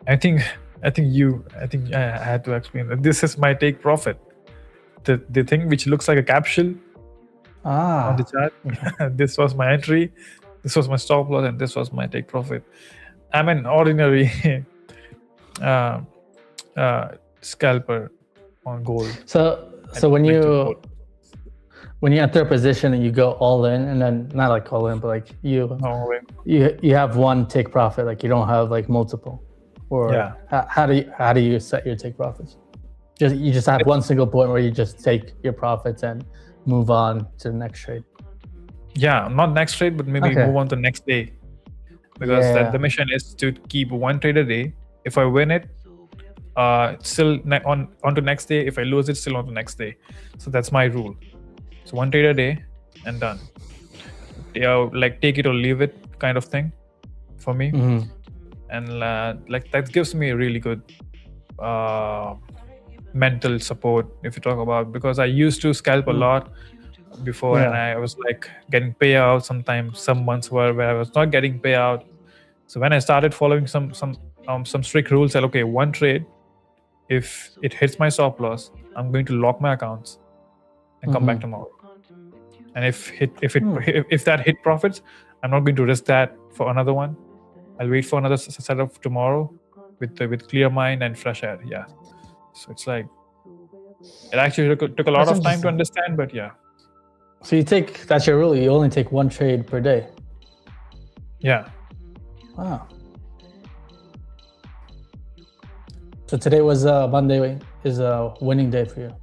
I think I had to explain that this is my take profit. The thing which looks like a capsule on the chart. This was my entry, this was my stop loss, and this was my take profit. I'm an ordinary scalper on gold. So when you enter a position and you go all in, and then not like all in, but like you have one take profit, like you don't have like multiple, or how do you set your take profits? You just have one single point where you just take your profits and move on to the next trade. Yeah, not next trade, but maybe move on to the next day, because the mission is to keep one trade a day. If I win it, still on to next day. If I lose it, still on to next day. So that's my rule. So one trade a day and done. Like take it or leave it kind of thing for me. And like that gives me a really good mental support, if you talk about, because I used to scalp a lot before, and I was like getting payout sometimes. Some months where I was not getting payout. So when I started following some strict rules, like okay, one trade, if it hits my stop loss, I'm going to lock my accounts and come back tomorrow. And if that hit profits, I'm not going to risk that for another one. I'll wait for another setup tomorrow with clear mind and fresh air. Yeah. So it's like it actually took a lot That's of time to interesting. understand, but yeah. So that's your rule. You only take one trade per day. Yeah. Wow. So today was Monday is a winning day for you.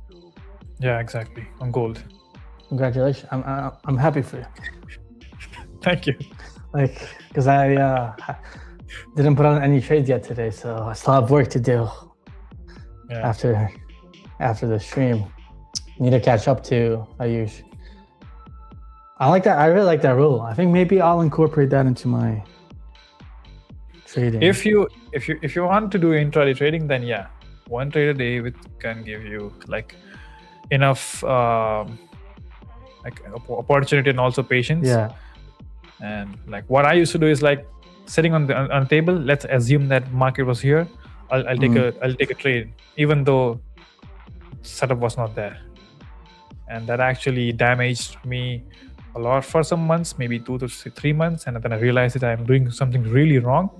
Yeah, exactly. On gold. Congratulations. I'm happy for you. Thank you. Like, because I didn't put on any trades yet today, so I still have work to do. Yeah. After the stream. Need to catch up to Ayush. I like that. I really like that rule. I think maybe I'll incorporate that into my trading. If you want to do intraday trading, then yeah, one trade a day can give you like enough like opportunity and also patience. Yeah. And like what I used to do is like sitting on the table. Let's assume that market was here. I'll take a trade, even though setup was not there, and that actually damaged me a lot for some months, maybe 2 to 3 months, and then I realized that I'm doing something really wrong.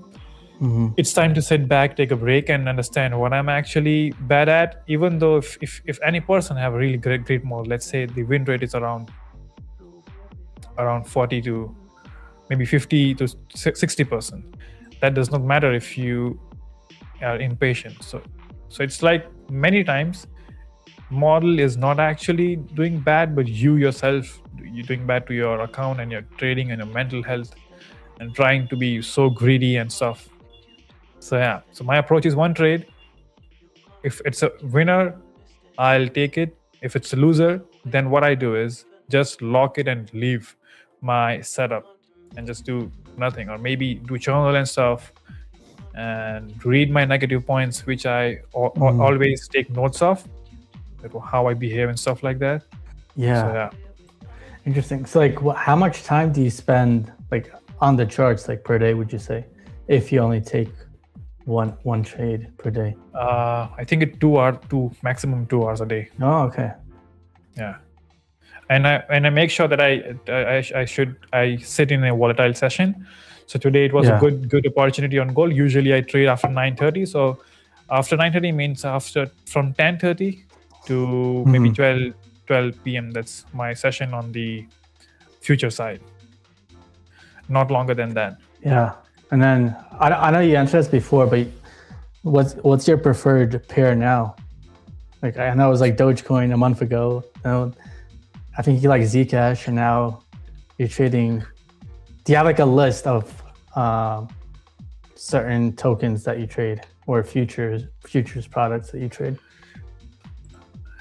It's time to sit back, take a break, and understand what I'm actually bad at. Even though if any person have a really great mode, let's say the win rate is around 40 to maybe 50 to 60%, that does not matter if you are impatient. So it's like many times model is not actually doing bad, but you're doing bad to your account and your trading and your mental health and trying to be so greedy and stuff. So yeah, so my approach is one trade. If it's a winner, I'll take it. If it's a loser, then what I do is just lock it and leave my setup and just do nothing, or maybe do journal and stuff and read my negative points, which I always take notes of, how I behave and stuff like that. Yeah. So, yeah. Interesting. So like how much time do you spend like on the charts like per day, would you say, if you only take one trade per day? I think it maximum 2 hours a day. Oh, okay. Yeah. And I make sure that I sit in a volatile session. So today it was a good opportunity on gold. Usually I trade after 9:30. So after 9:30 means from 10:30 to maybe 12 p.m. That's my session on the future side. Not longer than that. Yeah. And then I know you answered this before, but what's your preferred pair now? Like I know it was like Dogecoin a month ago. I think you like Zcash, and now you're trading. Do you have like a list of certain tokens that you trade, or futures products that you trade?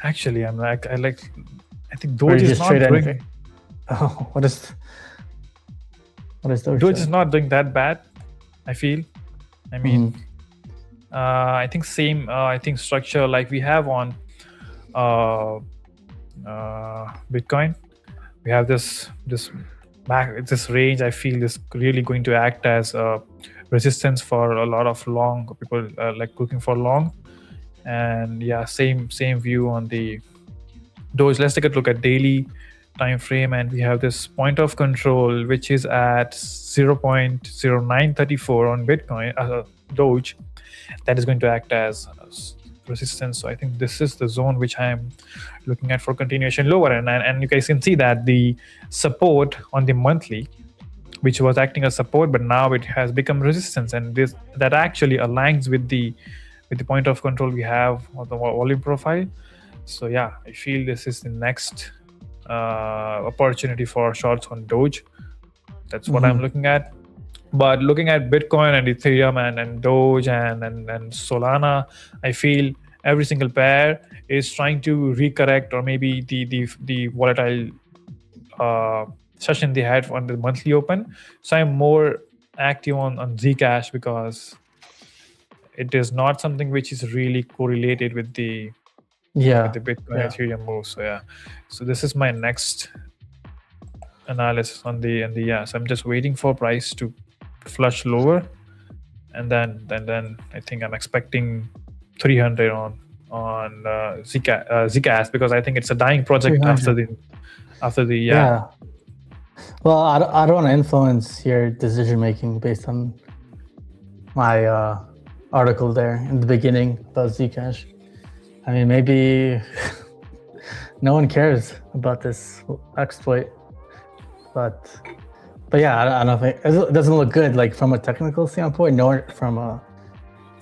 Actually, I think Doge is not doing. Oh, what is Doge? Doge is not doing that bad, I feel. I mean, I think same. I think structure like we have on Bitcoin. We have this range. I feel is really going to act as a resistance for a lot of long people like looking for long. And yeah, same view on the Doge. Let's take a look at daily time frame, and we have this point of control which is at 0.0934 on Bitcoin Doge. That is going to act as resistance. So I think this is the zone which I'm looking at for continuation lower, and you guys can see that the support on the monthly, which was acting as support, but now it has become resistance, and that actually aligns with the point of control we have on the volume profile. So yeah, I feel this is the next opportunity for shorts on Doge. That's what I'm looking at. But looking at Bitcoin and Ethereum and Doge and Solana, I feel every single pair is trying to recorrect, or maybe the volatile session they had on the monthly open. So I'm more active on Zcash because it is not something which is really correlated with the Bitcoin Ethereum move. So yeah, so this is my next analysis on the so I'm just waiting for price to flush lower, and then I think I'm expecting 300 on Zcash because I think it's a dying project after the yeah. Well, I don't want to influence your decision making based on my article there in the beginning about Zcash. I mean, maybe no one cares about this exploit, but yeah, I don't think it doesn't look good, like from a technical standpoint, nor from a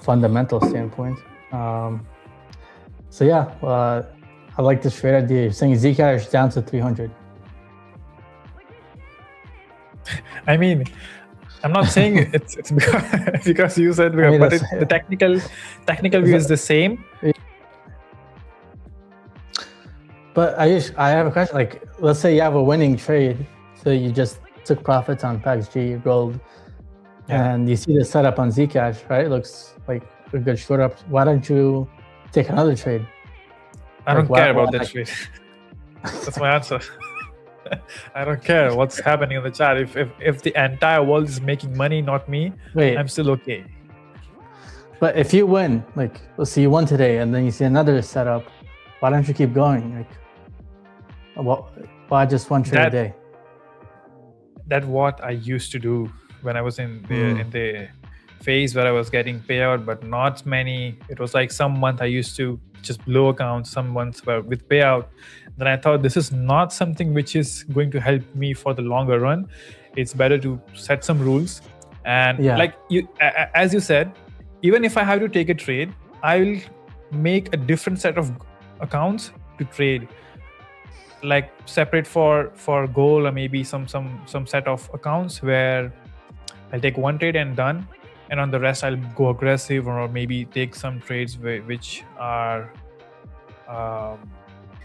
fundamental standpoint. So yeah, I like this trade idea. You're saying Zcash down to 300. I mean, I'm not saying it's because you said, I mean, but the technical view is the same. But Ayush, I have a question. Like, let's say you have a winning trade, so you just took profits on PaxG, rolled, and you see the setup on Zcash, right? It looks like a good short up. Why don't you take another trade? I don't care about that trade. That's my answer. I don't care what's happening in the chat. If the entire world is making money, not me, I'm still okay. But if you win, like, let's say you won today, and then you see another setup, why don't you keep going? Like, why just one trade a day? That's what I used to do when I was in the phase where I was getting payout, but not many. It was like some month I used to just blow accounts, some months were with payout. Then I thought this is not something which is going to help me for the longer run. It's better to set some rules. And like you, as you said, even if I have to take a trade, I will make a different set of accounts to trade, like separate for goal, or maybe some set of accounts where I'll take one trade and done, and on the rest I'll go aggressive, or maybe take some trades which are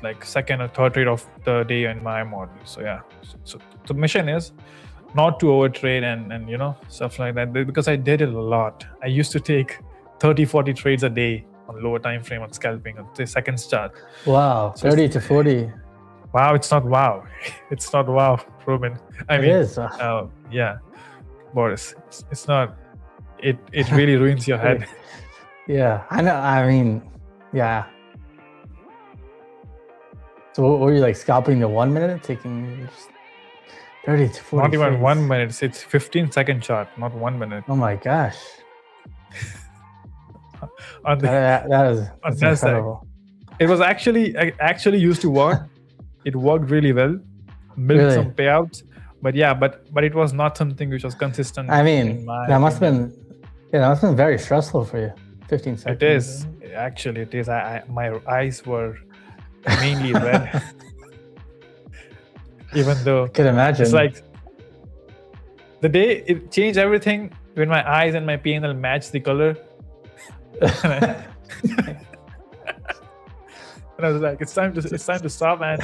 like second or third trade of the day in my model. So yeah, so the mission is not to overtrade and stuff like that, because I did it a lot. I used to take 30-40 trades a day on lower time frame on scalping on the second start. Wow, so 30 to 40. Wow, it's not wow. It's not wow, Ruben. It is. Yeah, Boris. It's not. It really ruins your head. Yeah, I know. I mean, yeah. So what were you like, scalping the 1 minute, taking 30 to 40? Not even trades? 1 minute. It's 15-second chart, not 1 minute. Oh my gosh. That's incredible. It was actually used to work. It worked really well. Milked some payouts, but yeah, but it was not something which was consistent. I mean, that must have been very stressful for you. 15 seconds. It is. Actually, it is. My eyes were mainly red. Even though I can imagine. It's like the day it changed everything when my eyes and my PNL matched the color. And I was like, it's time to stop and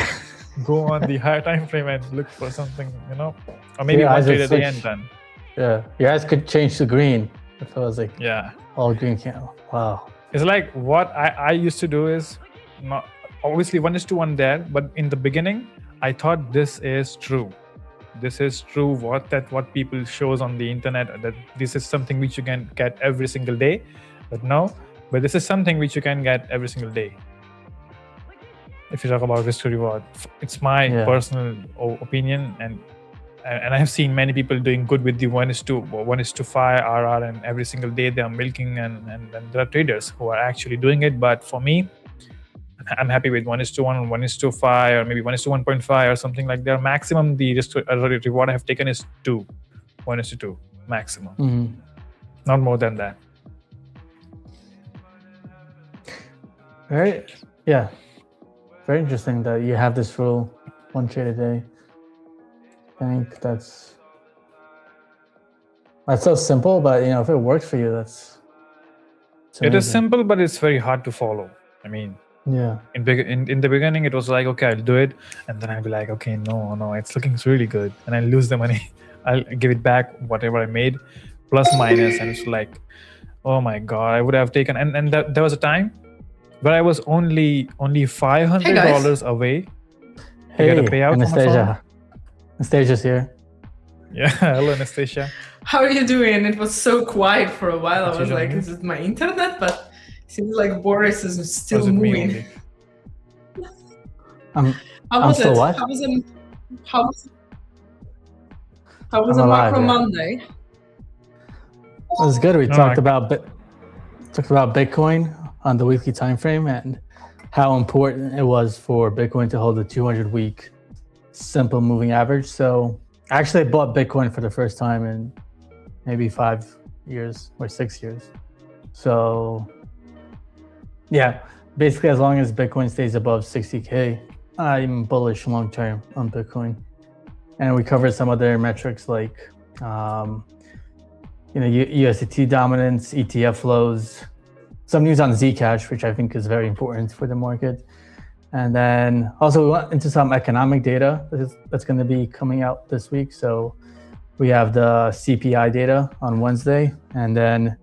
go on the higher time frame and look for something, or maybe one trade at the end then. Yeah, your eyes could change to green if it was like all green candle. Wow. It's like what I used to do is not obviously 1:1 there, but in the beginning I thought this is true. This is true. What people shows on the internet, that this is something which you can get every single day, but no. But this is something which you can get every single day. If you talk about risk to reward, it's my personal opinion, and I have seen many people doing good with the 1:5 RR, and every single day they are milking, and there are traders who are actually doing it. But for me, I'm happy with 1:1, 1:5, or maybe 1:1.5 or something like that. Maximum the risk to reward I have taken is 1:2 maximum, not more than that. Right? Yeah. Very interesting that you have this rule, one trade a day. I think that's so simple, but if it works for you, it is simple, but it's very hard to follow. I mean, in the beginning, it was like, okay, I'll do it, and then I'll be like, okay, no, it's looking really good, and I'll lose the money. I'll give it back, whatever I made, plus minus, and it's like, oh my god, I would have taken, and there was a time where I was only $500 away to get a payout. Anastasia. Anastasia's here. Yeah, hello Anastasia. How are you doing? It was so quiet for a while. I was like, is it my internet? But it seems like Boris is still moving. I'm still it? what? How was a macro Monday? It was good. We talked about talked about Bitcoin on the weekly time frame and how important it was for Bitcoin to hold a 200-week simple moving average. So I actually bought Bitcoin for the first time in maybe 5 years or 6 years. So yeah, basically as long as Bitcoin stays above 60K, I'm bullish long term on Bitcoin. And we covered some other metrics like USDT dominance, ETF flows, some news on Zcash, which I think is very important for the market. And then also we went into some economic data that's going to be coming out this week. So we have the CPI data on Wednesday, and then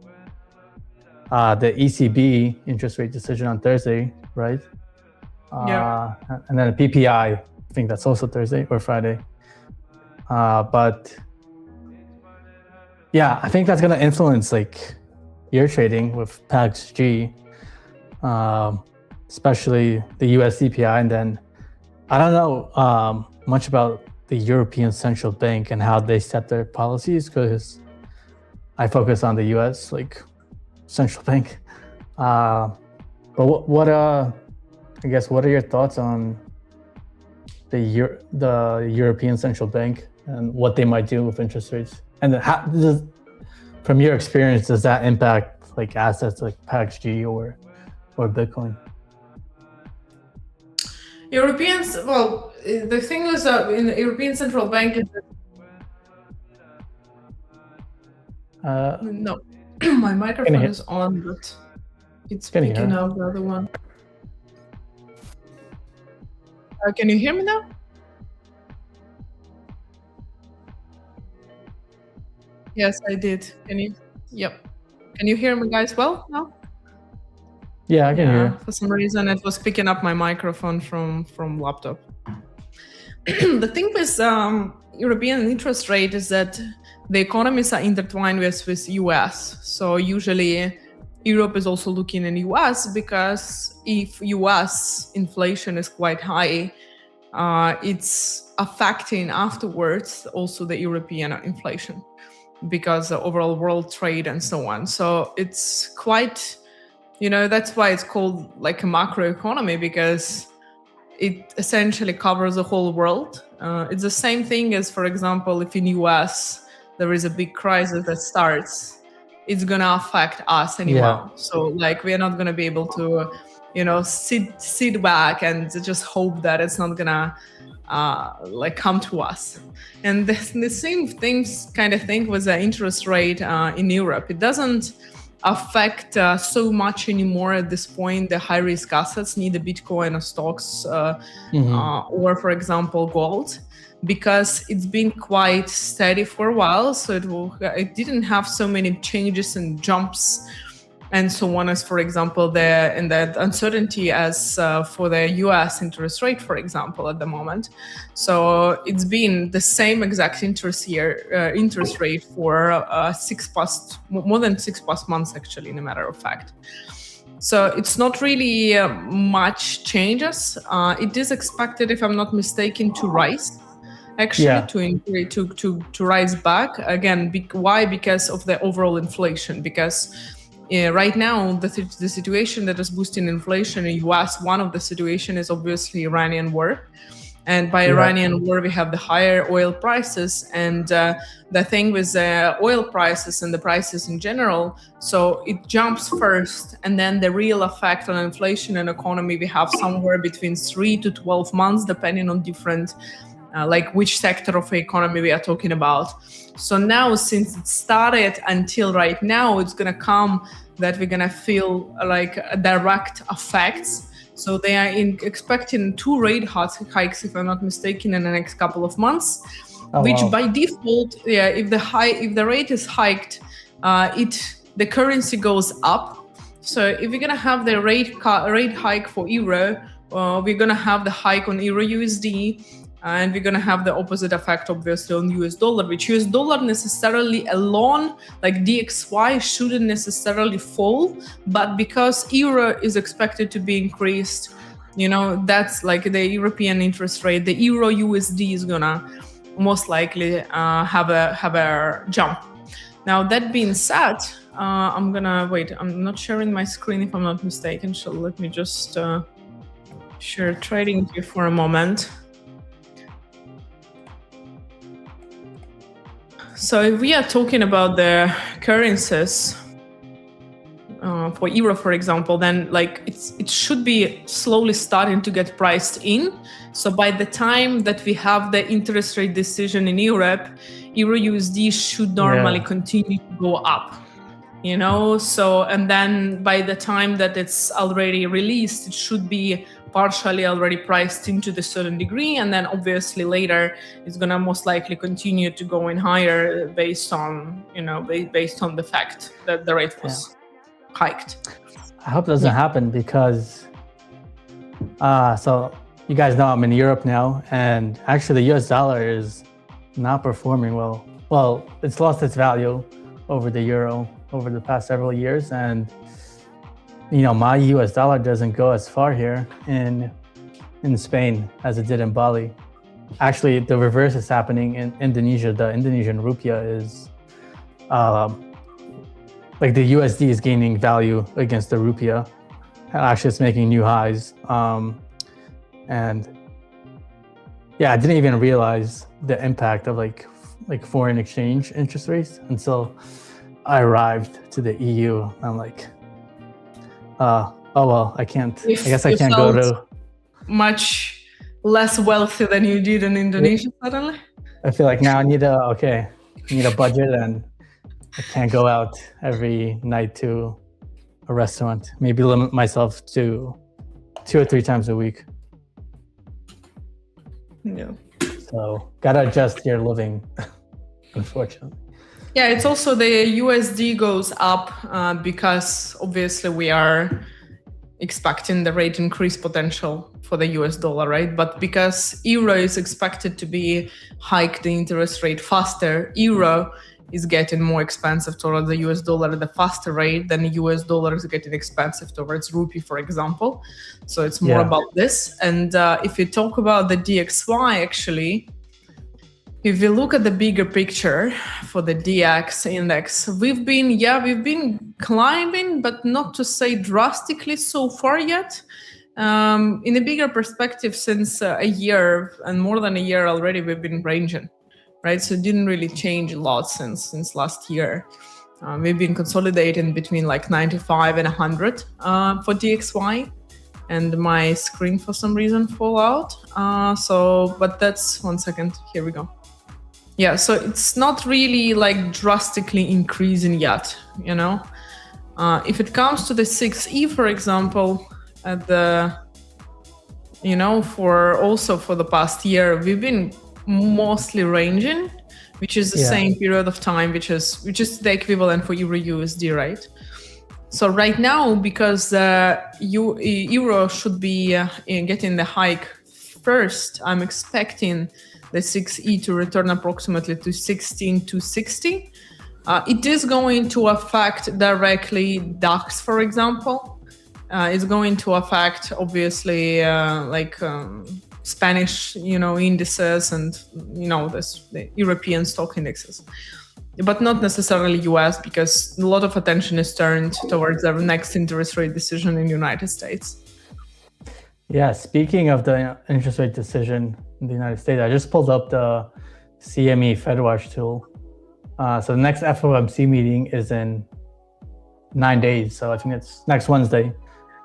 the ECB interest rate decision on Thursday, right? Yeah. And then the PPI, I think that's also Thursday or Friday. But yeah, I think that's going to influence like your trading with PAX-G, especially the US CPI. And then I don't know much about the European Central Bank and how they set their policies, because I focus on the US like central bank. But what I guess what are your thoughts on the European Central Bank and what they might do with interest rates? And how from your experience, does that impact like assets like PAX-G or Bitcoin? Europeans, well, the thing is that in the European Central Bank is no, my microphone is on, but it's picking up the other one. Can you hear me now? Yes, I did. Can you? Yep. Can you hear me guys well now? Yeah, I can hear. For some reason, it was picking up my microphone from laptop. The thing with European interest rate is that the economies are intertwined with US. So usually Europe is also looking in US, because if US inflation is quite high, it's affecting afterwards also the European inflation, because the overall world trade and so on. So it's quite, that's why it's called like a macro economy, because it essentially covers the whole world. It's the same thing as, for example, if in US there is a big crisis that starts, it's gonna affect us anyhow. Yeah. So like we're not gonna be able to, sit back and just hope that it's not gonna come to us. And the same kind of thing with the interest rate in Europe. It doesn't affect so much anymore at this point the high risk assets, neither Bitcoin or stocks or, for example, gold, because it's been quite steady for a while. So it didn't have so many changes and jumps and so on as, for example, the uncertainty as for the US interest rate, for example, at the moment. So it's been the same exact interest rate for more than 6+ months, actually, in a matter of fact. So it's not really much changes. It is expected, if I'm not mistaken, to rise. Actually, to rise back again. Why? Because of the overall inflation. Because right now, the situation that is boosting inflation in the US, one of the situation is obviously Iranian war. And by Iranian war, we have the higher oil prices. And the thing with the oil prices and the prices in general, so it jumps first. And then the real effect on inflation and economy, we have somewhere between 3 to 12 months, depending on different which sector of the economy we are talking about. So now, since it started until right now, it's going to come that we're going to feel like direct effects. So they are expecting 2 rate hikes, if I'm not mistaken, in the next couple of months, by default, if the rate is hiked, the currency goes up. So if we're going to have the rate hike for euro, we're going to have the hike on euro USD. And we're going to have the opposite effect, obviously, on US dollar, which US dollar necessarily alone, like DXY, shouldn't necessarily fall. But because euro is expected to be increased, that's like the European interest rate, the euro USD is going to most likely have a jump. Now, that being said, I'm gonna wait. I'm not sharing my screen if I'm not mistaken. So let me just share trading view for a moment. So if we are talking about the currencies for euro, for example, then like it should be slowly starting to get priced in. So by the time that we have the interest rate decision in Europe, Euro USD should normally continue to go up. You know, so and then by the time that it's already released, it should be partially already priced into the certain degree, and then obviously later it's gonna most likely continue to go in higher based on, you know, based on the fact that the rate was hiked. I hope it doesn't happen because so you guys know I'm in Europe now, and actually the US dollar is not performing well. Well, it's lost its value over the euro over the past several years, and you know, my US dollar doesn't go as far here in Spain as it did in Bali. Actually, the reverse is happening in Indonesia. The Indonesian rupiah is like the USD is gaining value against the rupiah. Actually, it's making new highs. And yeah, I didn't even realize the impact of like foreign exchange interest rates until I arrived to the EU. I'm like, oh well, I can't. I guess I can't go to. Much less wealthy than you did in Indonesia suddenly. I feel like now I need a budget, and I can't go out every night to a restaurant. Maybe limit myself to 2 or 3 times a week. Yeah. So gotta adjust your living, unfortunately. Yeah, it's also the USD goes up because obviously we are expecting the rate increase potential for the US dollar, right? But because euro is expected to be hiked the interest rate faster, euro is getting more expensive towards the US dollar at a faster rate than the US dollar is getting expensive towards rupee, for example. So it's more about this. And if you talk about the DXY, actually, if you look at the bigger picture for the DX index, we've been climbing, but not to say drastically so far yet. In a bigger perspective, since a year and more than a year already, we've been ranging, right? So it didn't really change a lot since last year. We've been consolidating between like 95 and 100 for DXY. And my screen for some reason fall out. But that's 1 second. Here we go. Yeah, so it's not really like drastically increasing yet, you know. If it comes to the 6E, for example, at the, you know, for the past year, we've been mostly ranging, which is the same period of time, which is the equivalent for Euro USD, right? So right now, because Euro should be getting the hike first, I'm expecting the 6E to return approximately to 16,260. It is going to affect directly DAX, for example. It's going to affect, obviously, Spanish, you know, indices and, you know, the European stock indexes. But not necessarily US, because a lot of attention is turned towards the next interest rate decision in the United States. Yeah, speaking of the interest rate decision in the United States, I just pulled up the CME FedWatch tool. So the next FOMC meeting is in 9 days. So I think it's next Wednesday,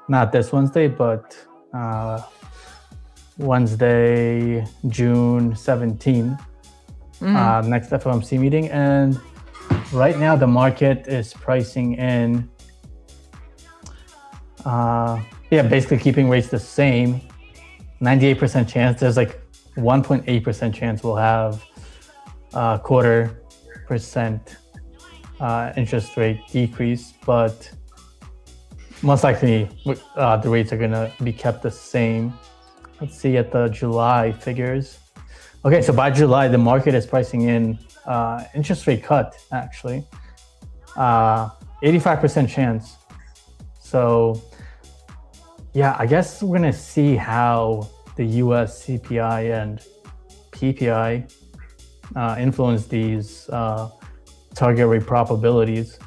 not this Wednesday, but Wednesday, June 17. Next FOMC meeting. And right now the market is pricing in basically keeping rates the same. 98% chance. There's like 1.8% chance we'll have 0.25% interest rate decrease, but most likely the rates are gonna be kept the same. Let's see at the July figures. Okay, so by July, the market is pricing in interest rate cut, actually. 85% chance. So yeah, I guess we're gonna see how the US CPI and PPI influence these target rate probabilities.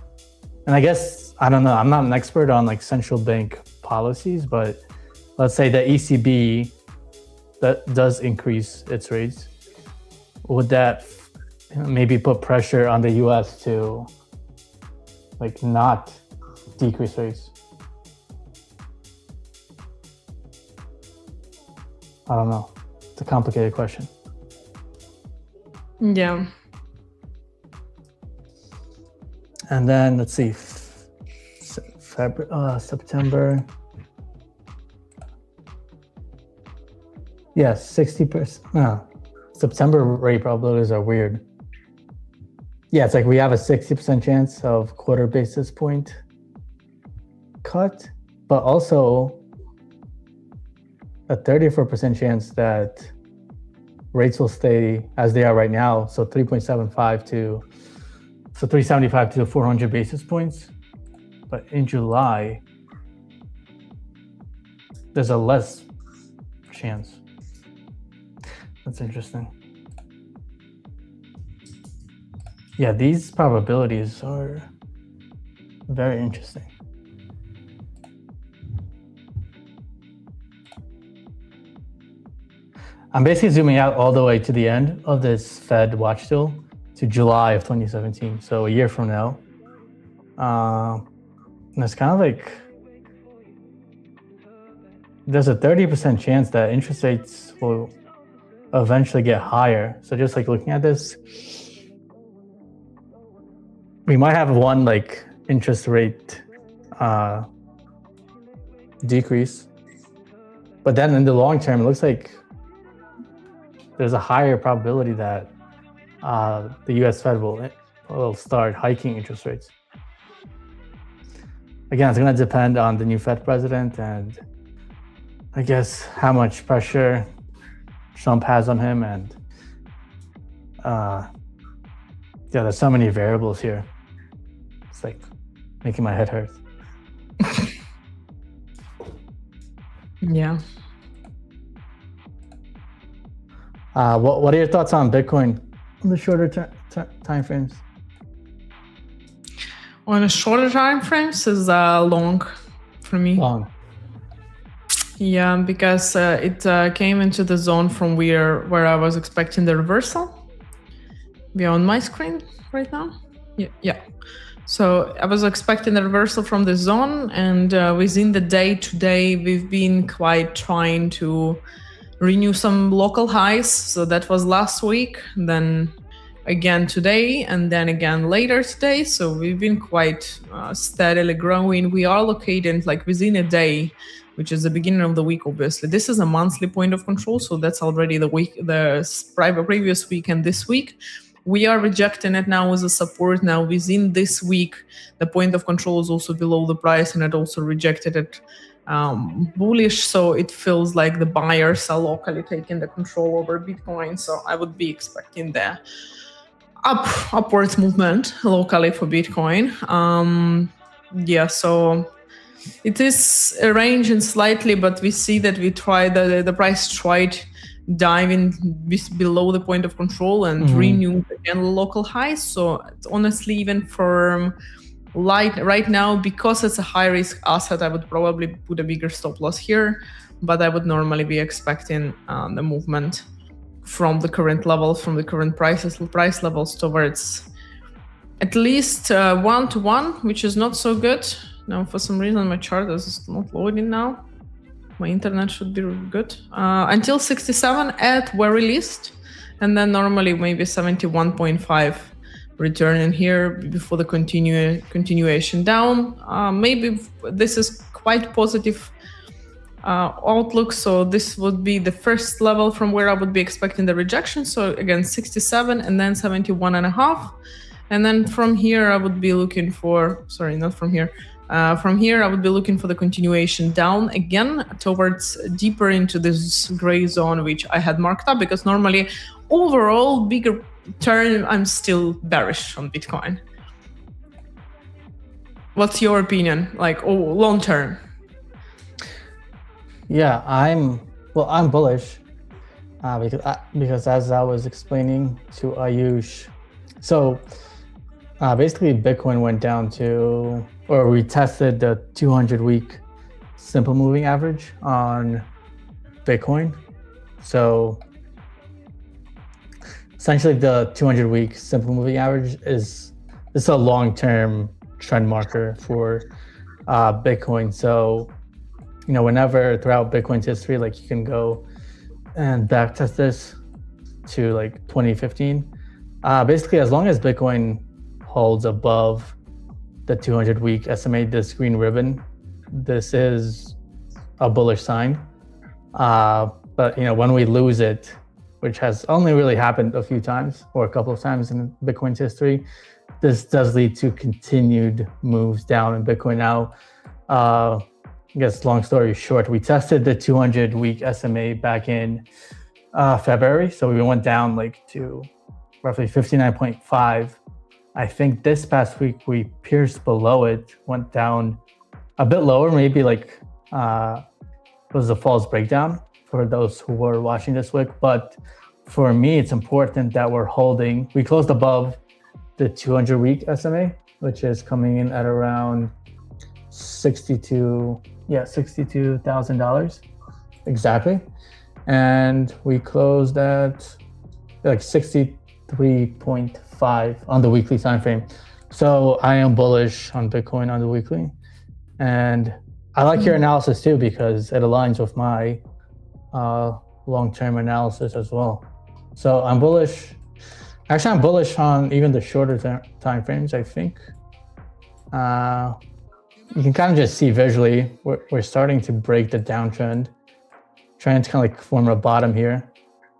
And I guess, I don't know, I'm not an expert on like central bank policies, but let's say the ECB that does increase its rates. Would that maybe put pressure on the US to like not decrease rates? I don't know. It's a complicated question. Yeah. And then let's see, September. Yes, 60%. September rate probabilities are weird. Yeah, it's like we have a 60% chance of quarter basis point cut, but also a 34% chance that rates will stay as they are right now. So 3.75 to 375 to 400 basis points. But in July, there's a less chance. That's interesting. Yeah, these probabilities are very interesting. I'm basically zooming out all the way to the end of this Fed watch tool to July of 2017, so a year from now. And it's kind of like there's a 30% chance that interest rates will eventually get higher. So just like looking at this, we might have one like interest rate decrease, but then in the long term, it looks like there's a higher probability that the US Fed will start hiking interest rates. Again, it's going to depend on the new Fed president and I guess how much pressure Trump has on him. And yeah, there's so many variables here. It's like making my head hurt. Yeah. What are your thoughts on Bitcoin on the shorter time frames? On a shorter time frames is long for me. Long. Yeah, because it came into the zone from where I was expecting the reversal. We are on my screen right now. Yeah. So I was expecting the reversal from the zone, and within the day today, we've been quite trying to renew some local highs. So that was last week, then again today, and then again later today. So we've been quite steadily growing. We are located like within a day, which is the beginning of the week, obviously. This is a monthly point of control, so that's already the previous week and this week. We are rejecting it now as a support. Now within this week, the point of control is also below the price, and it also rejected it bullish. So it feels like the buyers are locally taking the control over Bitcoin. So I would be expecting the upwards movement locally for Bitcoin. Yeah, so it is ranging slightly, but we see that the price tried diving below the point of control and renewed again local highs. So it's honestly, even for right now, because it's a high risk asset, I would probably put a bigger stop loss here, but I would normally be expecting the movement from the current levels, from the current price levels towards at least 1-to-1, which is not so good. Now, for some reason, my chart is not loading now. My internet should be good. Until 67 at very least, and then normally maybe 71.5 returning here before the continuation down. Maybe this is quite positive outlook. So this would be the first level from where I would be expecting the rejection. So again, 67 and then 71.5. And then from here, I would be looking for, sorry, not from here. From here, I would be looking for the continuation down again towards deeper into this gray zone, which I had marked up, because normally overall bigger term, I'm still bearish on Bitcoin. What's your opinion, like long term? Yeah, I'm bullish because as I was explaining to Ayush, so Basically, Bitcoin went down to, or we tested the 200-week simple moving average on Bitcoin. So essentially, the 200-week simple moving average is a long-term trend marker for Bitcoin. So, whenever throughout Bitcoin's history, like you can go and backtest this to like 2015. Basically, as long as Bitcoin holds above the 200-week SMA, this green ribbon, this is a bullish sign. But when we lose it, which has only really happened a few times or a couple of times in Bitcoin's history, this does lead to continued moves down in Bitcoin. Now, I guess long story short, we tested the 200-week SMA back in February. So we went down like to roughly 59.5. I think this past week we pierced below it, went down a bit lower, maybe like was a false breakdown for those who were watching this week. But for me, it's important that we closed above the 200-week SMA, which is coming in at around $62,000 exactly. And we closed at like 63.5 on the weekly time frame. So I am bullish on Bitcoin on the weekly. And I like your analysis too, because it aligns with my long-term analysis as well. So I'm bullish. Actually, I'm bullish on even the shorter time frames, I think. You can kind of just see visually, we're starting to break the downtrend, trying to kind of like form a bottom here.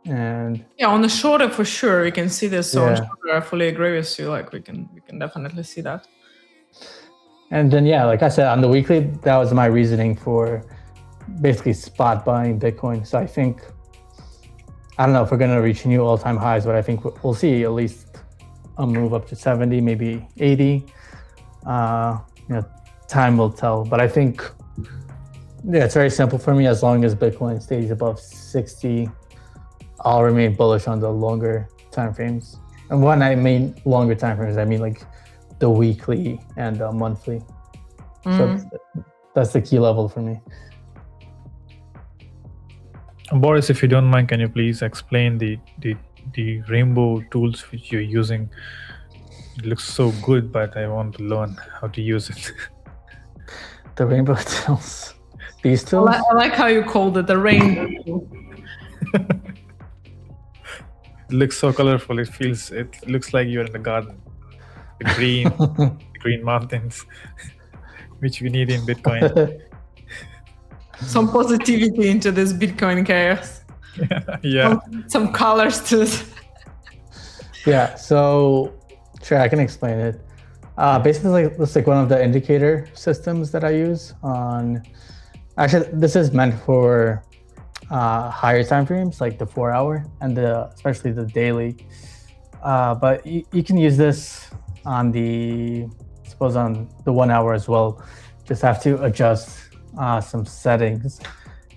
And yeah, on the shorter for sure, we can see this. So on shorter, I fully agree with you. Like we can definitely see that. And then, yeah, like I said, on the weekly, that was my reasoning for basically spot buying Bitcoin. So I think, I don't know if we're going to reach new all-time highs, but I think we'll see at least a move up to 70, maybe 80. Time will tell. But I think, it's very simple for me. As long as Bitcoin stays above 60, I'll remain bullish on the longer time frames. And when I mean longer time frames, I mean like the weekly and the monthly. So that's the key level for me. Boris, if you don't mind, can you please explain the rainbow tools which you're using? It looks so good, but I want to learn how to use it. The rainbow tools. These tools? I like how you called it the rainbow tool. It looks so colorful. It looks like you're in the garden. The green mountains, which we need in Bitcoin. Some positivity into this Bitcoin chaos. Yeah. Some colors to it. Yeah, so sure, I can explain it. Basically, it's like one of the indicator systems that I use on. Actually, this is meant for higher time frames, like the 4-hour and especially the daily. But you can use this on the 1 hour as well. Just have to adjust some settings.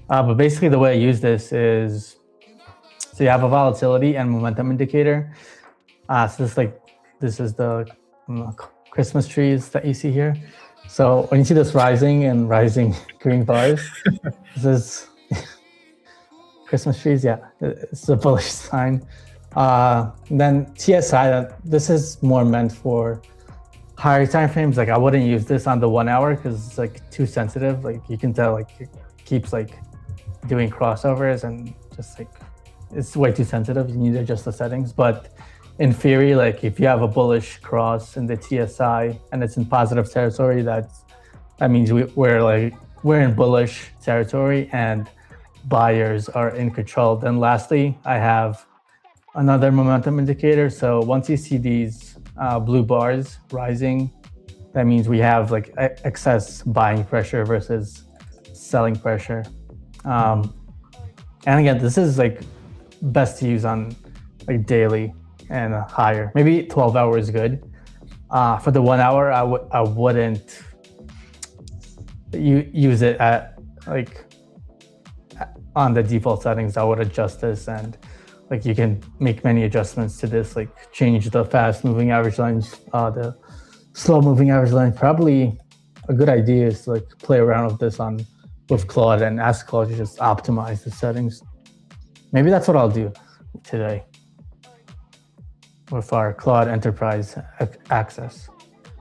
But basically, the way I use this is, so you have a volatility and momentum indicator. So this is the Christmas trees that you see here. So when you see this rising green bars, this is Christmas trees. Yeah, it's a bullish sign. Then TSI, this is more meant for higher time frames. Like I wouldn't use this on the 1 hour because it's like too sensitive. Like you can tell, like it keeps like doing crossovers and just like it's way too sensitive. You need to adjust the settings. But in theory, like if you have a bullish cross in the TSI and it's in positive territory, that means we're in bullish territory and buyers are in control. Then lastly, I have another momentum indicator. So once you see these blue bars rising, that means we have like excess buying pressure versus selling pressure. And again, this is like best to use on like daily and higher. Maybe 12 hours is good. For the 1 hour, I wouldn't use it at like on the default settings. I would adjust this and like you can make many adjustments to this, like change the fast moving average lines, the slow moving average lines. Probably a good idea is to like play around with this with Claude and ask Claude to just optimize the settings. Maybe that's what I'll do today with our Claude Enterprise access.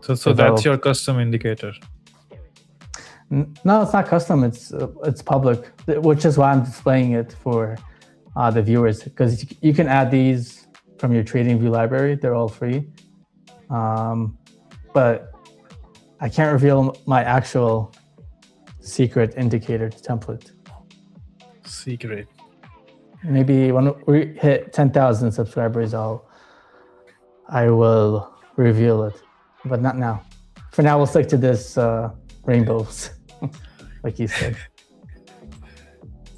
So that's your custom indicator. No, it's not custom. It's public, which is why I'm displaying it for the viewers, because you can add these from your TradingView library. They're all free, but I can't reveal my actual secret indicator template. Secret. Maybe when we hit 10,000 subscribers, I will reveal it, but not now. For now, we'll stick to this rainbows, like you said.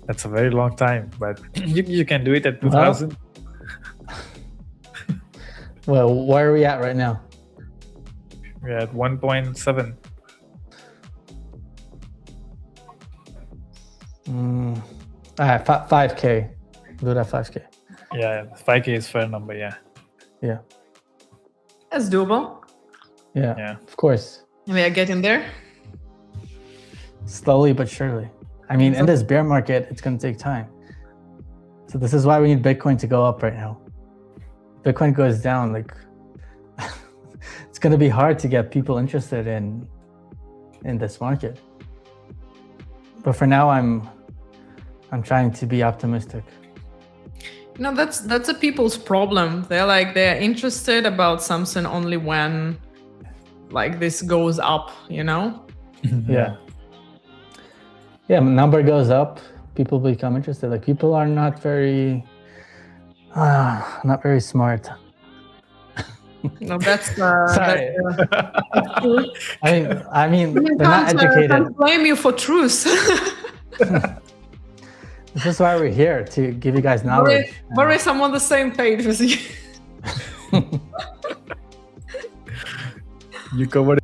That's a very long time, but you can do it at 2,000. Well, where are we at right now? We're at 1.7. 5K. Do that 5K. Yeah, 5K is fair number. Yeah. Yeah. That's doable. Yeah. Of course. We are getting there. Slowly but surely. I mean, in this bear market, it's going to take time. So this is why we need Bitcoin to go up right now. Bitcoin goes down, like it's going to be hard to get people interested in this market. But for now, I'm trying to be optimistic. No, that's a people's problem. They're interested about something only when like this goes up, you know? Yeah. Yeah, number goes up, people become interested. Like people are not very smart. No, that's sorry. I mean, they're not educated. I can't blame you for truth. This is why we're here, to give you guys knowledge. Boris, I'm on the same page with you. You covered it.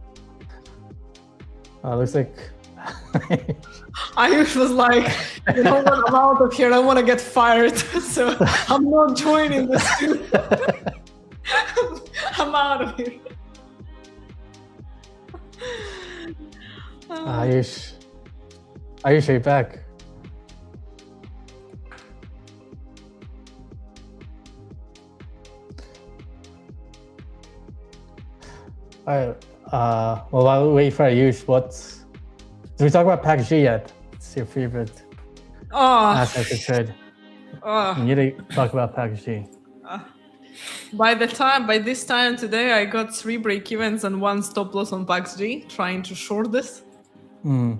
Looks like Ayush was like, you know what, I'm out of here. I want to get fired. So I'm not joining this too. I'm out of here. Ayush, are you back? All right. Well, while we wait for Ayush, did we talk about PAX-G yet? It's your favorite asset to trade. We need to talk about PAX-G. By this time today, I got 3 break-evens and 1 stop loss on PAX-G, trying to short this. I'm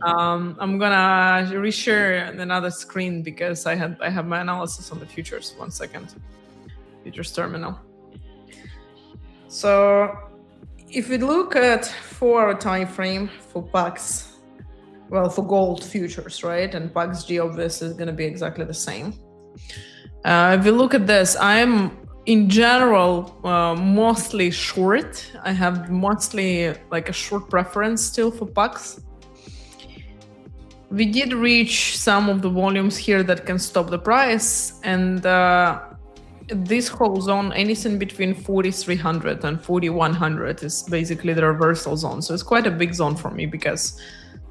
gonna reshare another screen because I have my analysis on the futures. 1 second. Futures terminal. So if we look at 4-hour time frame for PAX, well, for gold futures, right? And PAX-G obviously is going to be exactly the same. If we look at this, I'm in general mostly short. I have mostly like a short preference still for PAX. We did reach some of the volumes here that can stop the price, and this whole zone, anything between 4,300 and 4,100 is basically the reversal zone. So it's quite a big zone for me because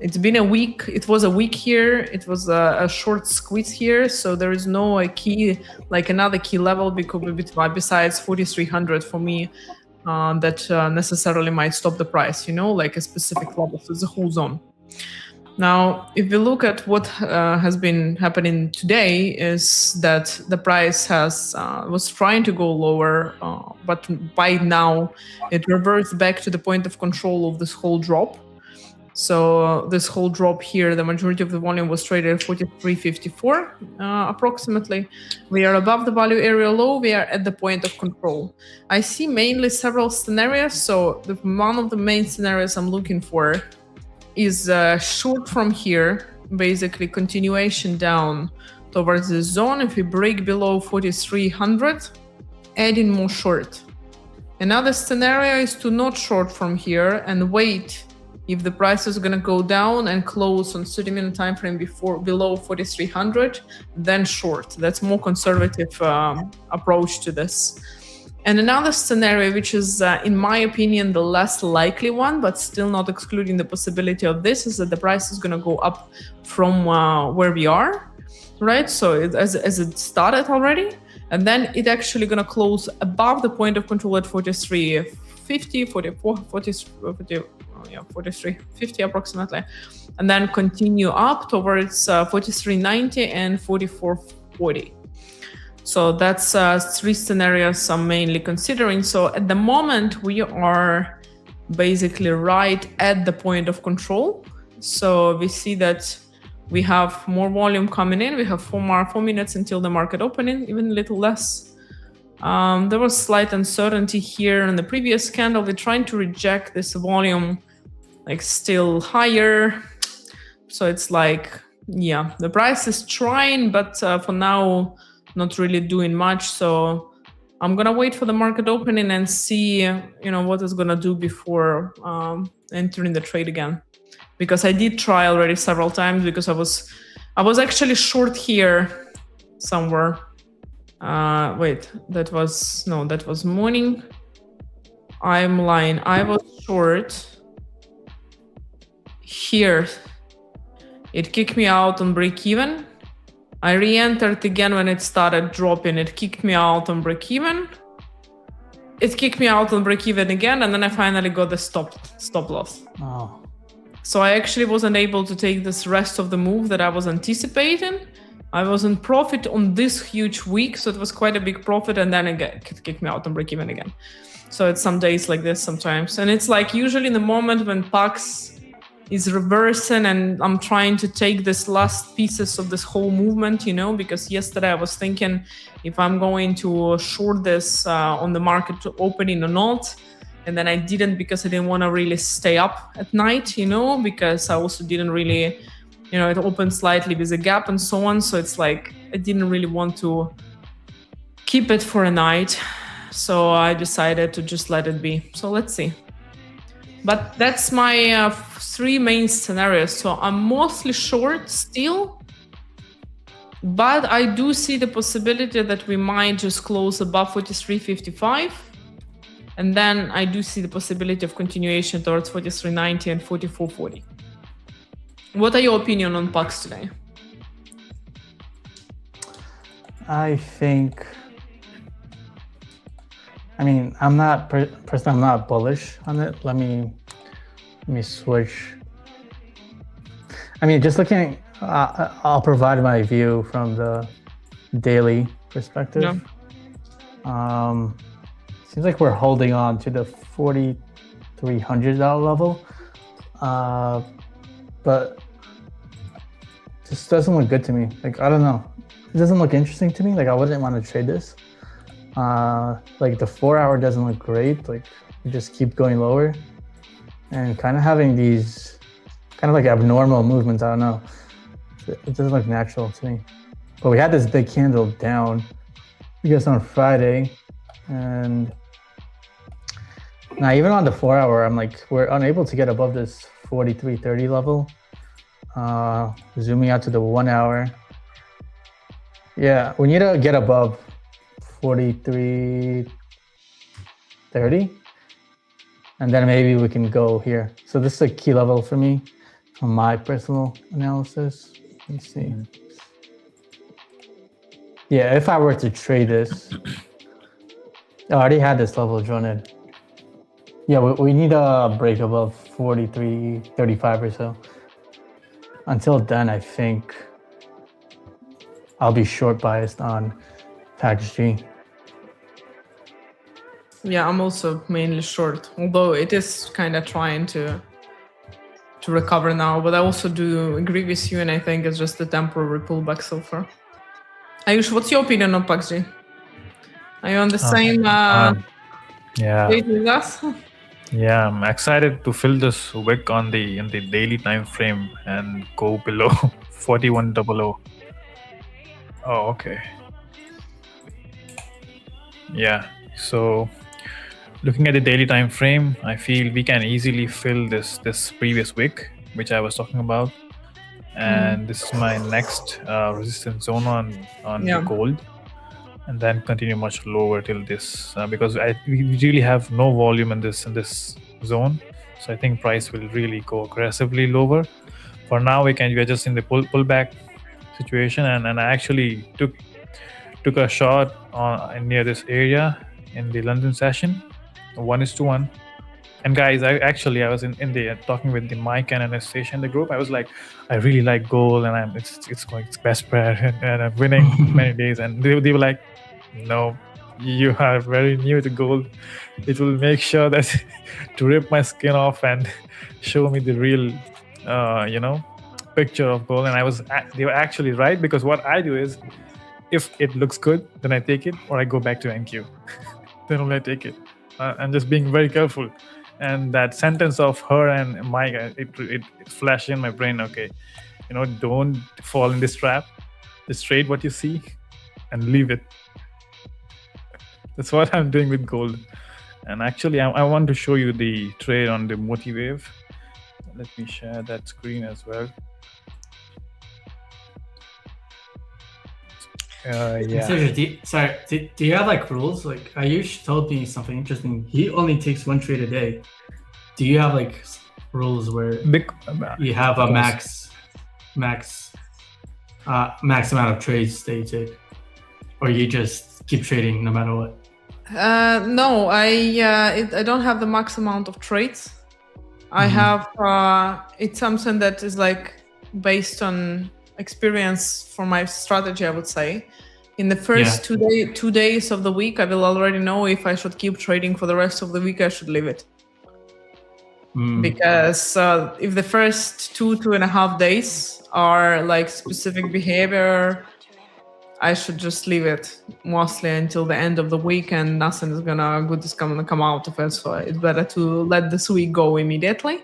it's been a week. It was a week here. It was a short squeeze here. So there is no another key level besides 4,300 for me that necessarily might stop the price, like a specific level. So it's a whole zone. Now, if we look at what has been happening today, is that the price was trying to go lower, but by now it reverts back to the point of control of this whole drop. So this whole drop here, the majority of the volume was traded at 43.54 approximately. We are above the value area low. We are at the point of control. I see mainly several scenarios. So one of the main scenarios I'm looking for is short from here, basically continuation down towards this zone. If we break below 4,300, adding more short. Another scenario is to not short from here and wait If the price is going to go down and close on 30-minute time frame below 4,300, then short. That's more conservative approach to this. And another scenario, which is, in my opinion, the less likely one, but still not excluding the possibility of this, is that the price is going to go up from where we are, right? So as it started already, and then it actually going to close above the point of control at 43.50, 43.50 approximately, and then continue up towards 43.90 and 44.40. So that's three scenarios I'm mainly considering. So at the moment, we are basically right at the point of control. So we see that we have more volume coming in. We have 4 minutes until the market opening, even a little less. There was slight uncertainty here in the previous candle. We're trying to reject this volume, like still higher. So it's like, yeah, the price is trying, but for now, not really doing much. So I'm gonna wait for the market opening and see, what it's gonna do before entering the trade again. Because I did try already several times, because I was actually short here somewhere. That was morning. I'm lying. I was short here. It kicked me out on break even. I re-entered again when it started dropping. It kicked me out on break even. It kicked me out on break even again, and then I finally got the stop loss. Oh. So I actually wasn't able to take this rest of the move that I was anticipating. I was in profit on this huge week, so it was quite a big profit, and then it kicked me out on break even again. So it's some days like this sometimes. And it's like usually in the moment when PAX is reversing and I'm trying to take this last pieces of this whole movement, because yesterday I was thinking if I'm going to short this on the market opening or not. And then I didn't, because I didn't want to really stay up at night, because I also didn't really, it opened slightly with a gap and so on. So it's like, I didn't really want to keep it for a night. So I decided to just let it be. So let's see. But that's my 3 main scenarios. So I'm mostly short still, but I do see the possibility that we might just close above 43.55. And then I do see the possibility of continuation towards 43.90 and 44.40. What are your opinion on PAX today? I think, I'm not personally, I'm not bullish on it. Let me switch. Just looking, I'll provide my view from the daily perspective. Yeah. Seems like we're holding on to the $4,300 level, but this doesn't look good to me. Like, I don't know. It doesn't look interesting to me. Like, I wouldn't want to trade this. Like, the 4-hour doesn't look great. Like, we just keep going lower and kind of having these kind of like abnormal movements. I don't know. It doesn't look natural to me. But we had this big candle down, I guess, on Friday. And now even on the 4-hour, I'm like, we're unable to get above this 43.30 level. Zooming out to the 1-hour. Yeah, we need to get above 43.30. And then maybe we can go here. So this is a key level for me from my personal analysis. Let me see. Yeah, if I were to trade this, I already had this level drawn in. Yeah, we need a break above 43.35 or so. Until then, I think I'll be short biased on package G. Yeah, I'm also mainly short, although it is kind of trying to recover now. But I also do agree with you, and I think it's just a temporary pullback so far. Ayush, what's your opinion on package G? Are you on the same page with us? Yeah, I'm excited to fill this wick on the daily time frame and go below 4100. Oh, okay. Yeah. So Looking at the daily time frame, I feel we can easily fill this previous wick, which I was talking about, and this is my next resistance zone on the gold, and then continue much lower till this because we really have no volume in this zone, so I think price will really go aggressively lower. For now, we are just in the pullback situation, and I actually took a shot near this area in the London session, 1:1. And guys, I was in the talking with the Mike and Anastasia in the group. I was like, I really like gold, and it's going best pair, and I'm winning many days. And they were like, no, you are very new to gold. It will make sure that to rip my skin off and show me the real, picture of gold. And they were actually right, because what I do is, if it looks good, then I take it, or I go back to NQ. Then only I take it. I'm just being very careful. And that sentence of her and Mike, it flashed in my brain. Okay, don't fall in this trap. Just trade what you see and leave it. That's what I'm doing with gold. And actually, I want to show you the trade on the Moti wave. Let me share that screen as well. Do you have like rules? Like Ayush told me something interesting. He only takes one trade a day. Do you have like rules where you have a max amount of trades that you take, or you just keep trading no matter what? No, I don't have the max amount of trades. I have it's something that is like based on experience for my strategy, I would say. In the first 2 days of the week, I will already know if I should keep trading for the rest of the week. I should leave it. Because if the first 2.5 days are like specific behavior, I should just leave it mostly until the end of the week, and nothing is gonna come out of it. So it's better to let this week go immediately.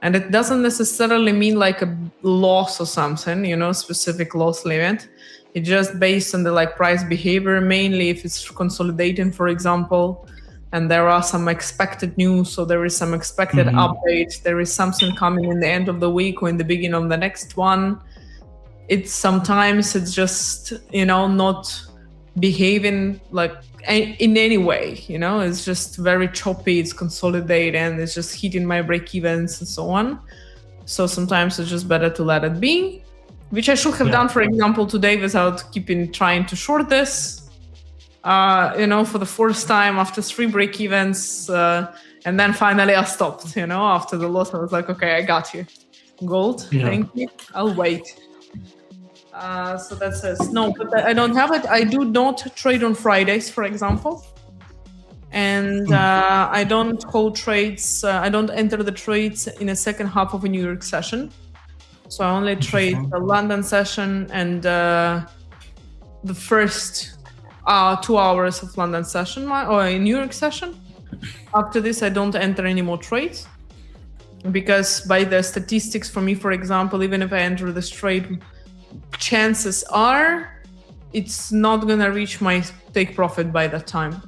And it doesn't necessarily mean like a loss or something, specific loss limit. It's just based on the like price behavior, mainly if it's consolidating, for example, and there are some expected news, so there is some expected update, there is something coming in the end of the week or in the beginning of the next one. Sometimes it's just, not behaving like in any way, it's just very choppy, it's consolidating, and it's just hitting my break evens and so on. So sometimes it's just better to let it be, which I should have done, for example, today without trying to short this, for the first time after 3 break evens. And then finally I stopped, after the loss. I was like, okay, I got you. Gold, thank you. I'll wait. So that says no, but I don't have it. I do not trade on Fridays, for example, and I don't hold trades. I don't enter the trades in the second half of a New York session. So I only trade the London session and the first 2 hours of London session or a New York session. After this, I don't enter any more trades, because by the statistics for me, for example, even if I enter this trade, chances are it's not gonna reach my take profit by that time.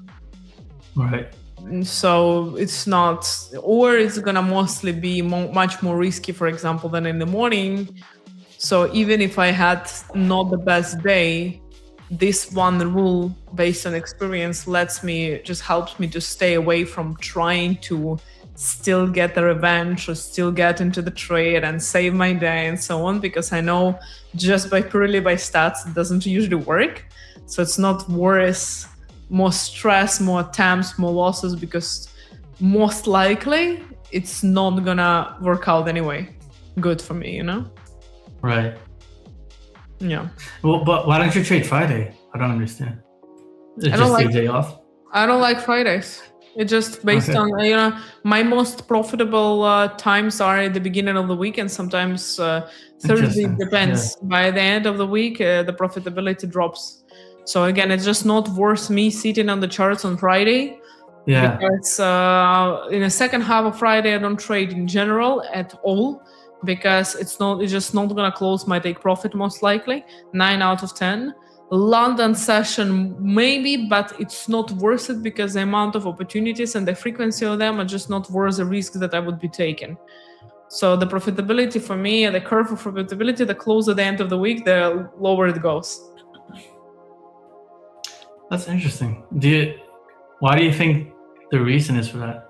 Right. So it's not, or it's gonna mostly be much more risky, for example, than in the morning. So even if I had not the best day, this one rule based on experience helps me to stay away from trying to still get the revenge or still get into the trade and save my day and so on, because I know just purely by stats it doesn't usually work. So it's not worth more stress, more attempts, more losses, because most likely it's not gonna work out anyway good for me, Right. Yeah. Well, but why don't you trade Friday? I don't understand. It's I don't just like a day off? I don't like Fridays. It's just based on, my most profitable times are at the beginning of the week, and sometimes Thursday, depends. Yeah. By the end of the week, the profitability drops. So again, it's just not worth me sitting on the charts on Friday. Yeah. Because in the second half of Friday, I don't trade in general at all, because it's just not gonna close my take profit most likely, 9 out of 10. London session maybe, but it's not worth it because the amount of opportunities and the frequency of them are just not worth the risk that I would be taking. So the profitability for me, the curve of profitability, the closer the end of the week, the lower it goes. That's interesting. Why do you think the reason is for that?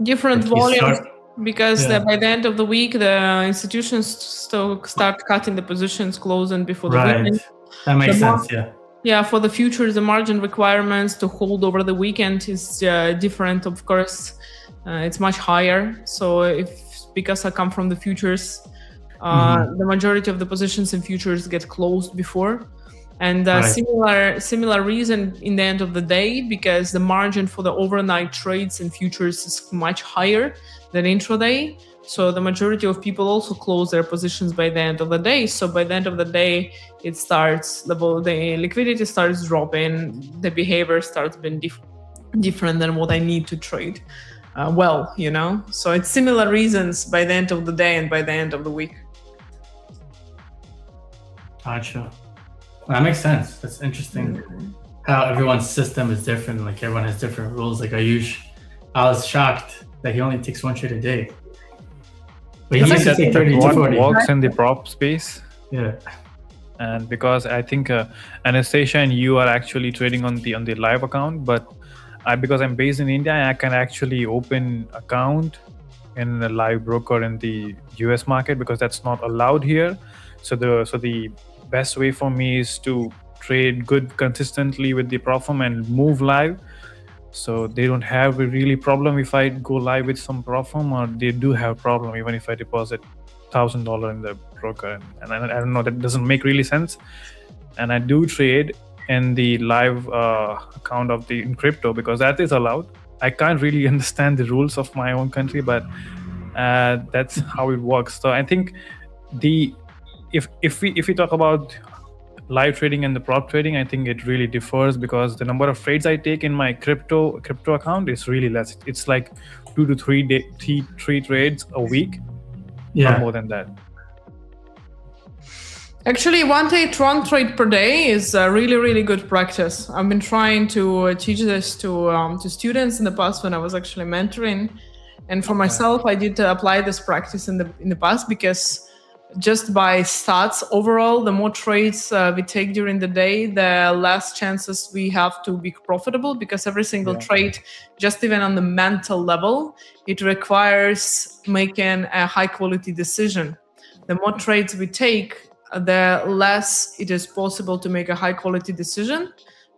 Different Like you volumes. start- Because Yeah. by the end of the week, the institutions start cutting the positions closing before the Right. weekend. That makes The more- sense. Yeah. Yeah, for the futures, the margin requirements to hold over the weekend is different, of course. It's much higher. So because I come from the futures, the majority of the positions in futures get closed before. And Right. similar reason in the end of the day, because the margin for the overnight trades in futures is much higher than intraday. So the majority of people also close their positions by the end of the day. So by the end of the day, it starts the liquidity starts dropping, the behavior starts being different than what I need to trade. So it's similar reasons by the end of the day and by the end of the week. Gotcha. That makes sense. That's interesting. How everyone's system is different. Like everyone has different rules. Like Ayush, I was shocked that he only takes one trade a day. But he used to take 30 to what 40. works in the prop space. Yeah. And because I think Anastasia and you are actually trading on the live account, but because I'm based in India, I can actually open account in a live broker in the US market because that's not allowed here. So the best way for me is to trade good consistently with the prop firm and move live. So they don't have a really problem if I go live with some prop firm, or they do have problem even if I deposit $1,000 in the broker. And I don't know, that doesn't make really sense. And I do trade in the live account of in crypto because that is allowed. I can't really understand the rules of my own country, but that's how it works. So I think if we talk about live trading and the prop trading, I think it really differs because the number of trades I take in my crypto account is really less. It's like 2 to 3 trades a week, not more than that. Actually, one trade per day is a really, really good practice. I've been trying to teach this to students in the past when I was actually mentoring, and for myself, I did apply this practice in the past because just by stats overall, the more trades we take during the day, the less chances we have to be profitable because every single trade, just even on the mental level, it requires making a high quality decision. The more trades we take, the less it is possible to make a high quality decision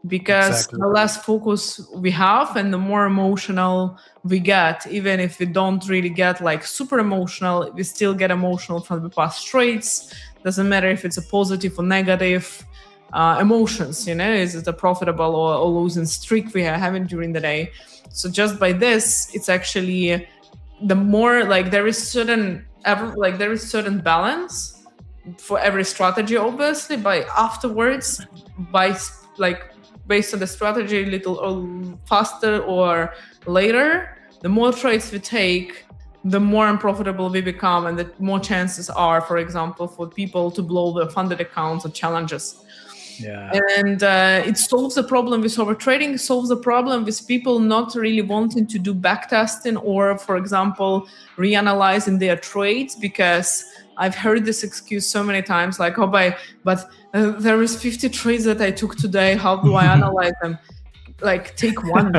because the less focus we have and the more emotional we get. Even if we don't really get like super emotional, we still get emotional from the past trades. Doesn't matter if it's a positive or negative emotions, is it a profitable or losing streak we are having during the day. So just by this, it's actually the more like there is certain balance for every strategy, obviously, but afterwards, based on the strategy, a little faster or later, the more trades we take, the more unprofitable we become, and the more chances are, for example, for people to blow their funded accounts or challenges. Yeah. And it solves the problem with overtrading, solves the problem with people not really wanting to do backtesting or, for example, reanalyzing their trades, because I've heard this excuse so many times, like, but there is 50 trades that I took today. How do I analyze them? Like, take one.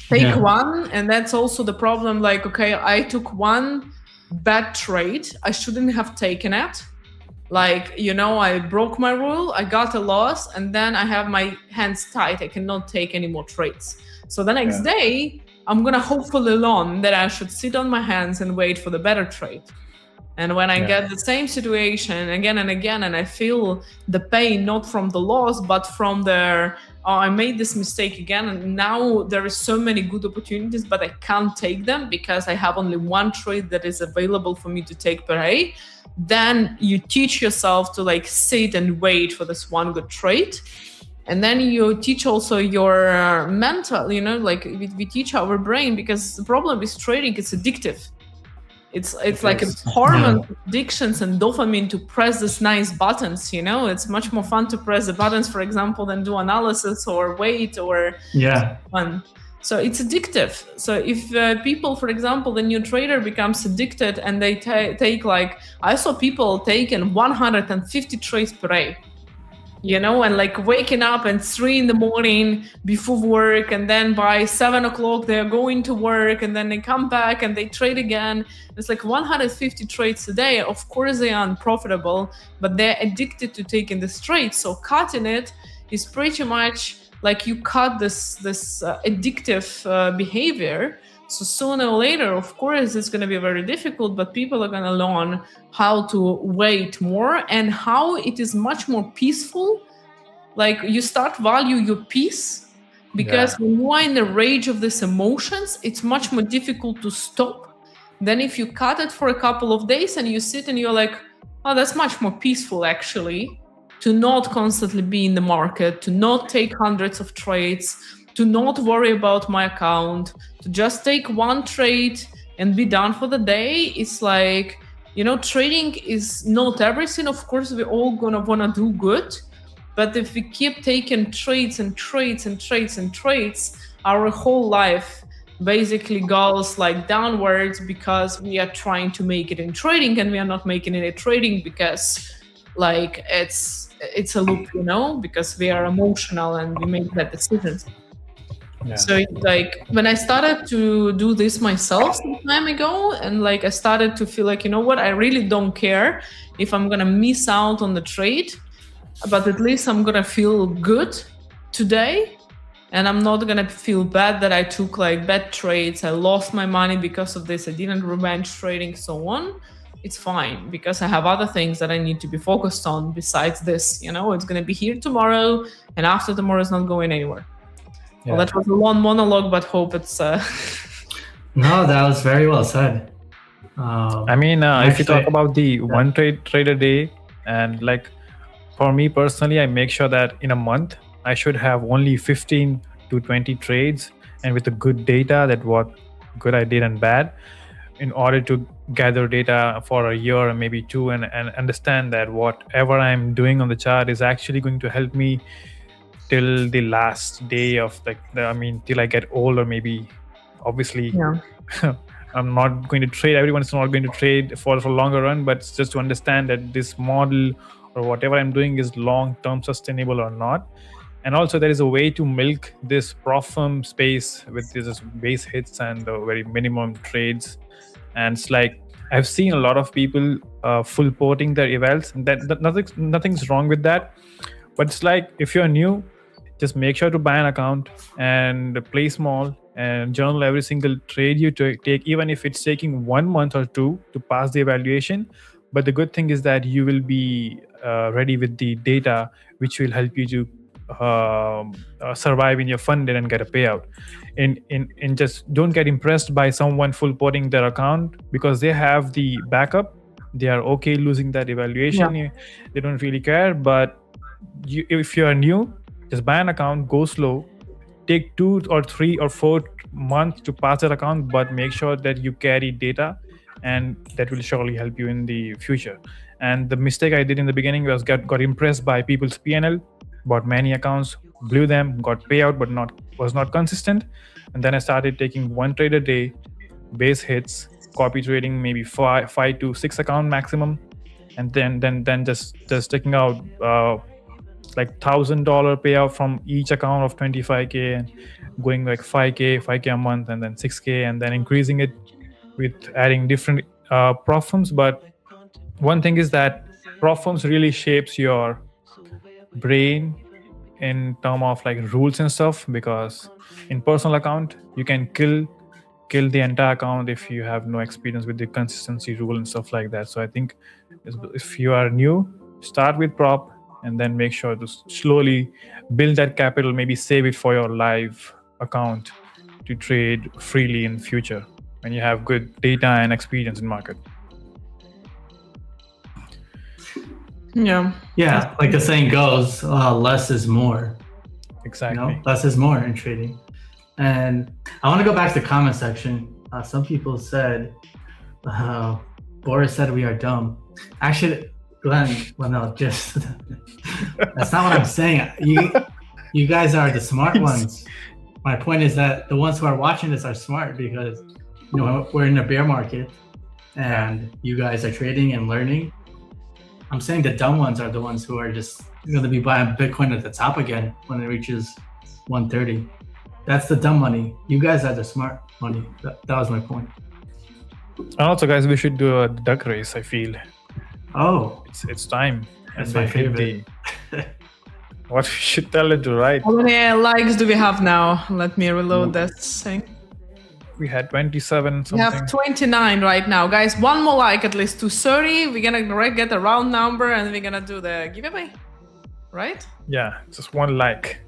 Take one. And that's also the problem. Like, okay, I took one bad trade. I shouldn't have taken it. Like, I broke my rule. I got a loss. And then I have my hands tied. I cannot take any more trades. So the next day, I'm going to hopefully learn that I should sit on my hands and wait for the better trade. And when I get the same situation again and again, and I feel the pain, not from the loss, but from I made this mistake again, and now there is so many good opportunities, but I can't take them because I have only one trade that is available for me to take per day. Then you teach yourself to sit and wait for this one good trade. And then you teach also your mental, we teach our brain, because the problem with trading, it's addictive. It's like a hormone addictions and dopamine to press these nice buttons, you know. It's much more fun to press the buttons, for example, than do analysis or wait or fun. So it's addictive. So if people, for example, the new trader becomes addicted and they take like, I saw people taking 150 trades per day, you know, and like waking up at 3 a.m. before work, and then by 7 o'clock they're going to work, and then they come back and they trade again. It's like 150 trades a day. Of course they are unprofitable, but they're addicted to taking this trade. So cutting it is pretty much like you cut this addictive behavior. So sooner or later, of course, it's going to be very difficult, but people are going to learn how to wait more and how it is much more peaceful. Like you start value your peace, because when you are in the rage of these emotions, it's much more difficult to stop than if you cut it for a couple of days and you sit and you're like, oh, that's much more peaceful actually, to not constantly be in the market, to not take hundreds of trades, to not worry about my account, to just take one trade and be done for the day. It's like, you know, trading is not everything. Of course, we're all gonna wanna do good, but if we keep taking trades and trades and trades and trades, our whole life basically goes like downwards, because we are trying to make it in trading and we are not making it in trading because like it's a loop, you know, because we are emotional and we make bad decisions. So like when I started to do this myself some time ago, and like I started to feel like, you know what, I really don't care if I'm gonna miss out on the trade, but at least I'm gonna feel good today, and I'm not gonna feel bad that I took like bad trades, I lost my money because of this, I didn't revenge trading, so on. It's fine, because I have other things that I need to be focused on besides this, you know. It's gonna be here tomorrow, and after tomorrow is not going anywhere. Well, that was a long monologue, but hope it's... No, that was very well said. I mean, if you talk about the one trade a day, and like for me personally, I make sure that in a month, I should have only 15 to 20 trades, and with the good data, that what good I did and bad, in order to gather data for a year or maybe two, and understand that whatever I'm doing on the chart is actually going to help me till the last day of till I get old, or maybe obviously I'm not going to trade. Everyone's not going to trade for longer run, but it's just to understand that this model or whatever I'm doing is long-term sustainable or not. And also there is a way to milk this prop firm space with this base hits and the very minimum trades. And it's like, I've seen a lot of people full porting their evals, and that nothing's wrong with that. But it's like, if you're new, just make sure to buy an account and play small and journal every single trade you take, even if it's taking 1 month or two to pass the evaluation. But the good thing is that you will be ready with the data, which will help you to survive in your fund and get a payout. And just don't get impressed by someone full porting their account, because they have the backup. They are okay losing that evaluation. They don't really care. But if you are new, just buy an account, go slow, take 2 or 3 or 4 months to pass that account, but make sure that you carry data, and that will surely help you in the future. And the mistake I did in the beginning was got impressed by people's PNL, bought many accounts, blew them, got payout, but was not consistent. And then I started taking 1 trade a day, base hits, copy trading, maybe 5 to 6 account maximum, and then just taking out like $1,000 payout from each account of 25K, and going like 5K a month, and then 6K, and then increasing it with adding different prop firms. But one thing is that prop firms really shapes your brain in terms of like rules and stuff, because in personal account you can kill the entire account if you have no experience with the consistency rule and stuff like that. So I think if you are new, start with prop, and then make sure to slowly build that capital, maybe save it for your live account to trade freely in the future when you have good data and experience in market. Yeah, like the saying goes, less is more. Exactly. You know, less is more in trading. And I want to go back to the comment section. Some people said, Boris said we are dumb. Actually, Glenn, well, no, just that's not what I'm saying. You guys are the smart ones. My point is that the ones who are watching this are smart because we're in a bear market, and you guys are trading and learning. I'm saying the dumb ones are the ones who are just going to be buying Bitcoin at the top again when it reaches 130. That's the dumb money. You guys are the smart money. That was my point. And also, guys, we should do a duck race, I feel. Oh, it's time. That's my favorite. What we should tell it to write. How many likes do we have now? Let me reload that thing. We had 27 something. We have 29 right now. Guys, one more like at least to 30. We're gonna get a round number and we're gonna do the giveaway. Right? Yeah, just one like.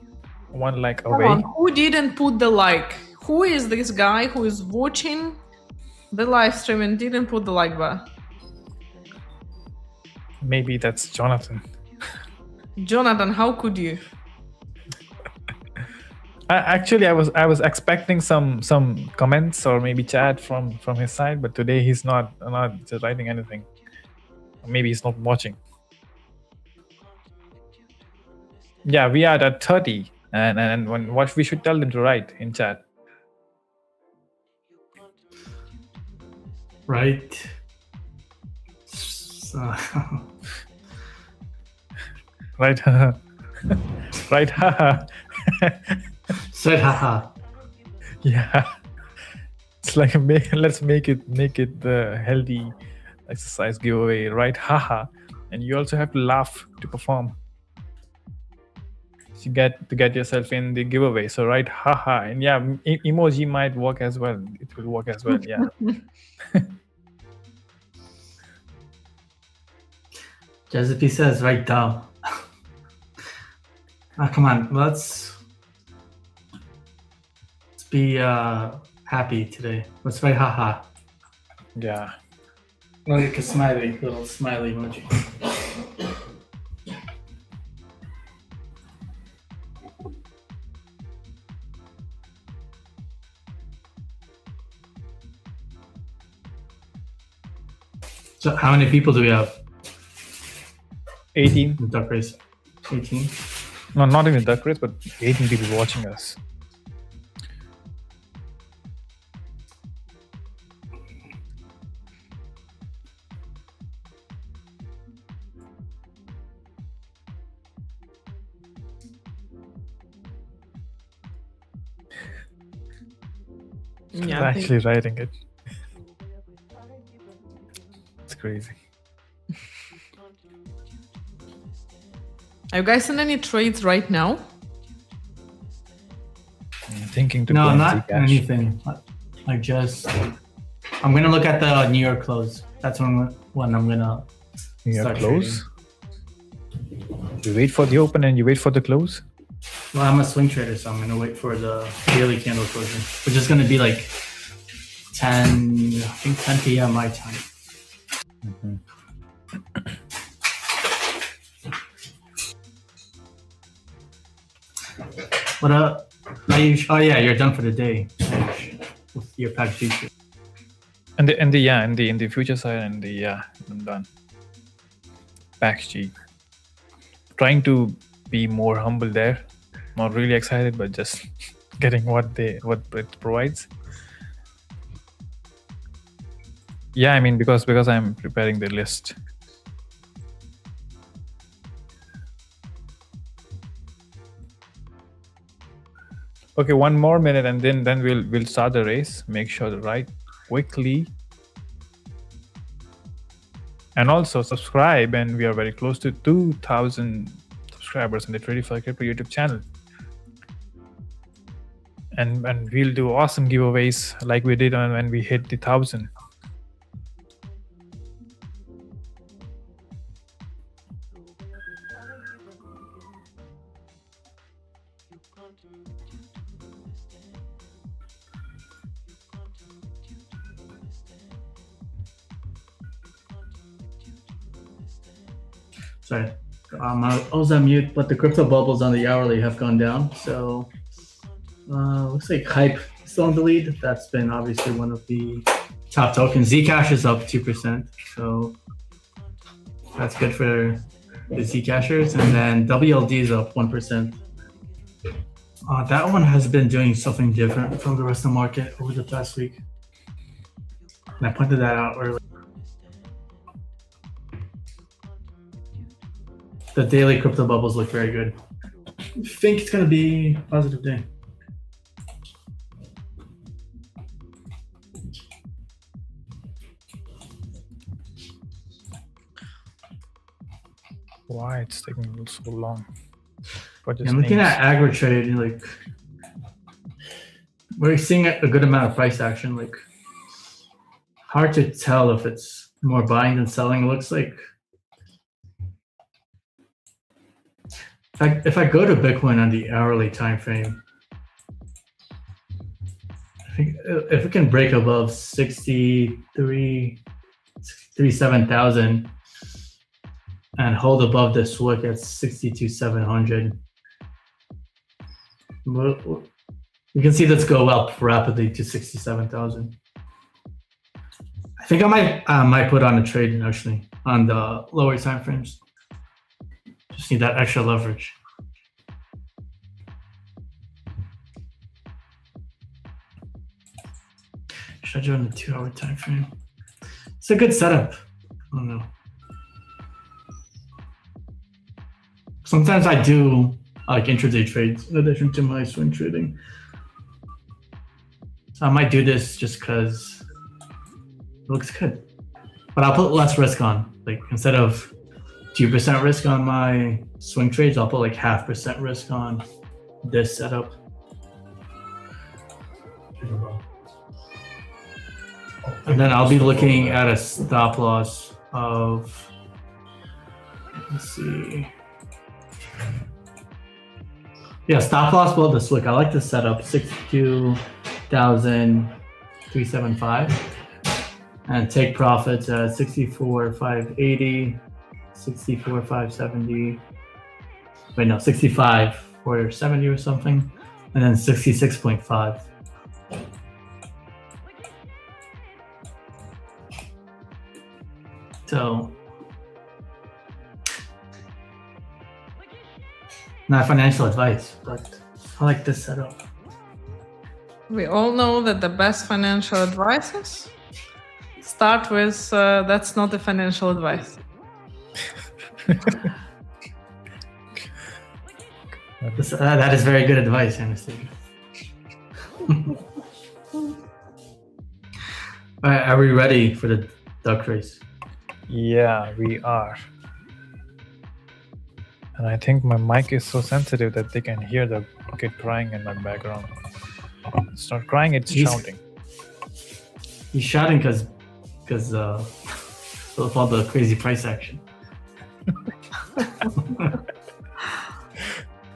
One like Come away. on, who didn't put the like? Who is this guy who is watching the live stream and didn't put the like button? Maybe that's Jonathan. Jonathan, how could you? Actually, I was expecting some comments or maybe chat from his side, but today he's not just writing anything. Maybe he's not watching. Yeah, we are at 30, and what we should tell them to write in chat. Right. Right. Right. Said haha. Yeah. It's like let's make it the healthy exercise giveaway, right? Haha. And you also have to laugh to perform. You get to get yourself in the giveaway. So right, haha. And yeah, emoji might work as well. It will work as well. Yeah. Giuseppe says right down. Come on, let's be happy today. Let's write haha. Yeah. Like a little smiley emoji. So how many people do we have? 18. In duck race? 18? No, not in the duck race, but 18 people watching us. Yeah, I'm actually writing it. It's crazy. Are you guys in any trades right now? I'm thinking to No, go not into cash. anything. I'm gonna look at the New York close. That's when I'm gonna New York start close. You wait for the open and you wait for the close. Well, I'm a swing trader, so I'm gonna wait for the daily candle closing, which is gonna be like 10 p.m. my time. Mm-hmm. What up, Ayush? Oh yeah, you're done for the day, Ayush, with your pack future. And the future side and I'm done. PaxG. Trying to be more humble there. Not really excited, but just getting what it provides. Yeah, I mean because I'm preparing the list. Okay, one more minute and then we'll start the race. Make sure to write quickly. And also subscribe, and we are very close to 2,000 subscribers in the Tradeify Crypto YouTube channel. And we'll do awesome giveaways like we did when we hit the 1,000. Sorry, I was on mute, but the crypto bubbles on the hourly have gone down. So Looks like Hype still in the lead. That's been obviously one of the top tokens. Zcash is up 2%, so that's good for the Zcashers. And then WLD is up 1%. That one has been doing something different from the rest of the market over the past week. And I pointed that out earlier. The daily crypto bubbles look very good. I think it's going to be a positive day. Why it's taking so long? I'm looking at AgriTrade, like we're seeing a good amount of price action. Like hard to tell if it's more buying than selling. It looks like if I go to Bitcoin on the hourly time frame, I think if it can break above 67,000 and hold above this wick at 62,700. You can see this go up rapidly to 67,000. I think I might put on a trade actually on the lower time frames. Just need that extra leverage. Should I do it on the 2-hour time frame? It's a good setup. I don't know. Sometimes I do like intraday trades in addition to my swing trading. So I might do this just because it looks good. But I'll put less risk on. Like instead of 2% risk on my swing trades, I'll put like 0.5% risk on this setup. And then I'll be looking at a stop loss of, let's see. Yeah, stop loss below this wick. I like this setup, 62,375, and take profits at 64,580, 64,570. Wait, no, 65,470 or something, and then 66.5. So, not financial advice, but I like this setup. We all know that the best financial advices start with that's not the financial advice. That is very good advice, Anastasiia. All right, are we ready for the duck race? Yeah, we are. And I think my mic is so sensitive that they can hear the kid crying in my background. It's not crying, it's shouting. He's shouting because of all the crazy price action.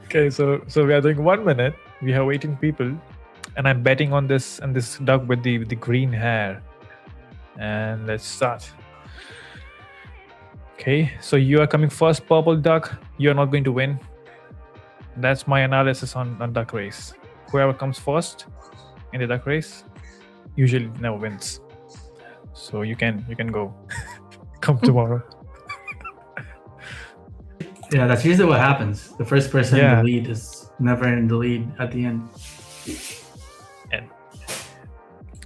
Okay, so we are doing 1 minute. We have 18 people, and I'm betting on this duck with the green hair. And let's start. Okay, so you are coming first, purple duck. You are not going to win. That's my analysis on duck race. Whoever comes first in the duck race usually never wins. So you can go. Come tomorrow. Yeah, that's usually what happens. The first person in the lead is never in the lead at the end. And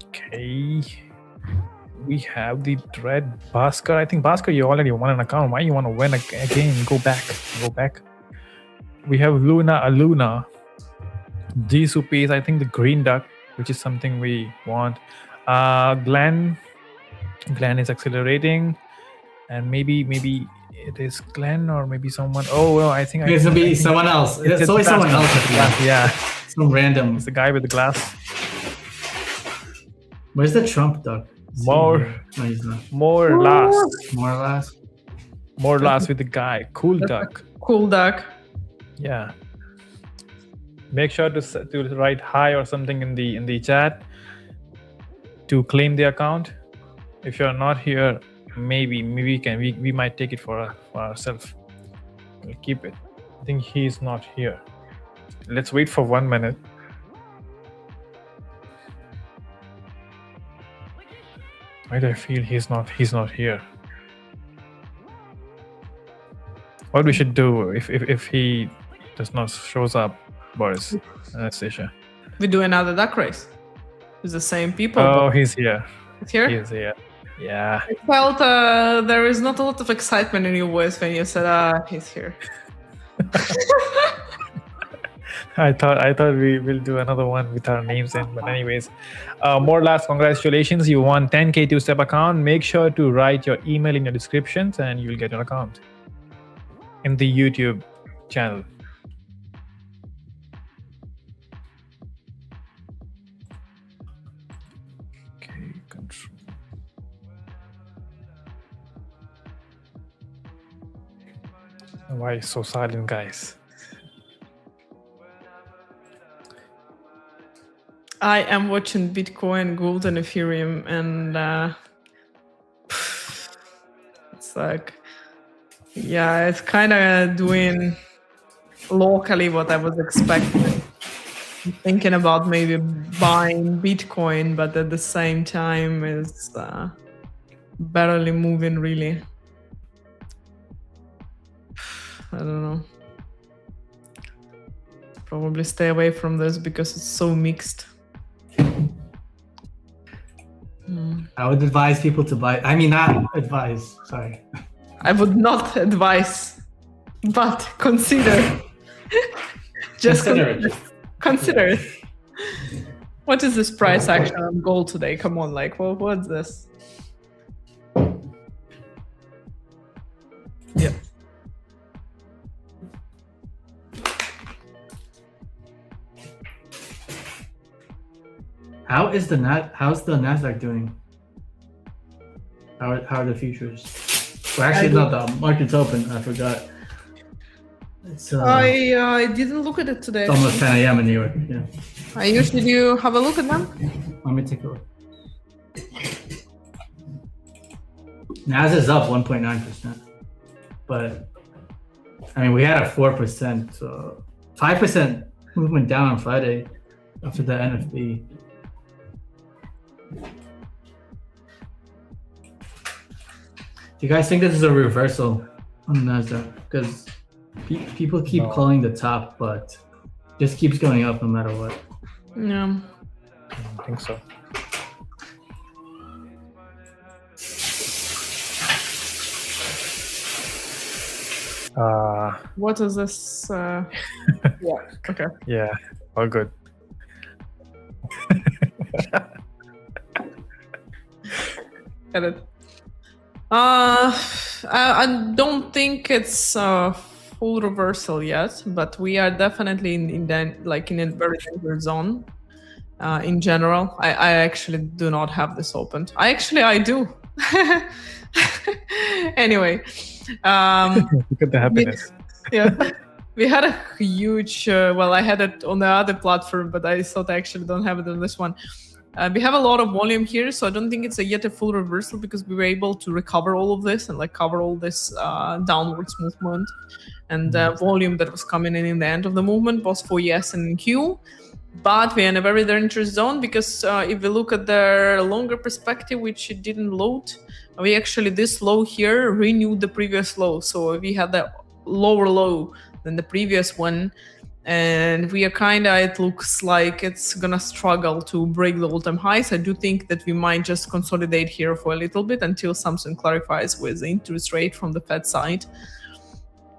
okay, we have the Dread Bhaskar. I think Bhaskar, you already won an account. Why you want to win again? Go back. We have Aluna. Jisoo pays, I think, the green duck, which is something we want. Glenn is accelerating, and maybe it is Glenn or maybe someone. Oh well, I think it's gonna be someone else. It's always someone else at the end. Yeah, some random. It's the guy with the glass. Where's the Trump duck? More last with the guy. Cool duck. Cool duck. Yeah. Make sure to write hi or something in the chat to claim the account. If you're not here, maybe we might take it for ourselves. We'll keep it. I think he's not here. Let's wait for 1 minute. Why do I feel he's not here? What we should do if he does not shows up, Boris Anastasiia? We do another duck race with the same people. Oh, he's here. It's here? He's here. Yeah. I felt there is not a lot of excitement in your voice when you said, he's here. I thought we will do another one with our names in, but anyways, more or less, congratulations, you won 10K two-step account. Make sure to write your email in your descriptions and you'll get your account in the YouTube channel. Okay, control. Why so silent, guys? I am watching Bitcoin, gold, and Ethereum, and it's like, yeah, it's kind of doing locally what I was expecting. Thinking about maybe buying Bitcoin, but at the same time, it's barely moving really. I don't know. Probably stay away from this because it's so mixed. I would advise people to buy. I mean, not advise. Sorry. I would not advise, but consider. Just consider it. What is this price action on gold today? Come on, like, well, what's this? Yeah. How's the Nasdaq doing? How are the futures? Well, actually, no, the market's open. I forgot. It's, I didn't look at it today. It's almost 10 a.m. in New York. Yeah. Ayush, did you have a look at them? Let me take a look. Nas is up 1.9%, but I mean we had a 4%, so 5% movement down on Friday after the NFB. Do you guys think this is a reversal on Nasdaq? Because people keep calling the top, but just keeps going up no matter what. Yeah. I don't think so. What is this? Yeah. Okay. Yeah. All good. Get it. I don't think it's a full reversal yet, but we are definitely in a very dangerous zone. In general, I actually do not have this opened. I do. Anyway, Look at the happiness. we had a huge. Well, I had it on the other platform, but I thought I actually don't have it on this one. We have a lot of volume here, so I don't think it's yet a full reversal because we were able to recover all of this and cover all this downwards movement and volume that was coming in the end of the movement, both for ES and Q. But we're in a very dangerous zone because if we look at the longer perspective, which it didn't load, we actually, this low here renewed the previous low. So we had a lower low than the previous one. And we are it looks like it's gonna struggle to break the all-time highs. I do think that we might just consolidate here for a little bit until something clarifies with the interest rate from the Fed side.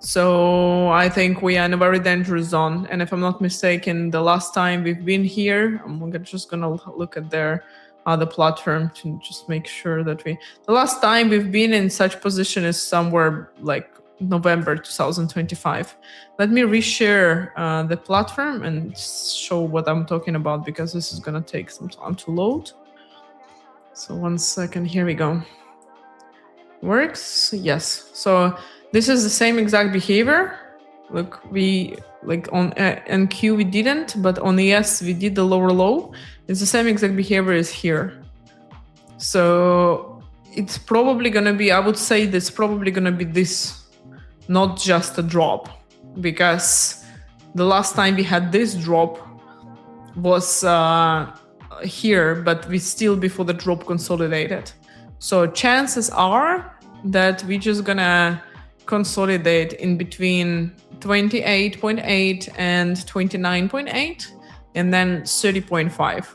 So I think we are in a very dangerous zone. And if I'm not mistaken, the last time we've been here, I'm just gonna look at their other platform to just make sure that the last time we've been in such position is somewhere like November 2025. Let me reshare the platform and show what I'm talking about because this is gonna take some time to load. So 1 second, here we go. Works, yes. So this is the same exact behavior. Look, we on NQ we didn't, but on ES we did the lower low. It's the same exact behavior as here. So it's probably gonna be, I would say this probably gonna be this, not just a drop, because the last time we had this drop was here, but we still before the drop consolidated. So chances are that we're just gonna consolidate in between 28.8 and 29.8 and then 30.5.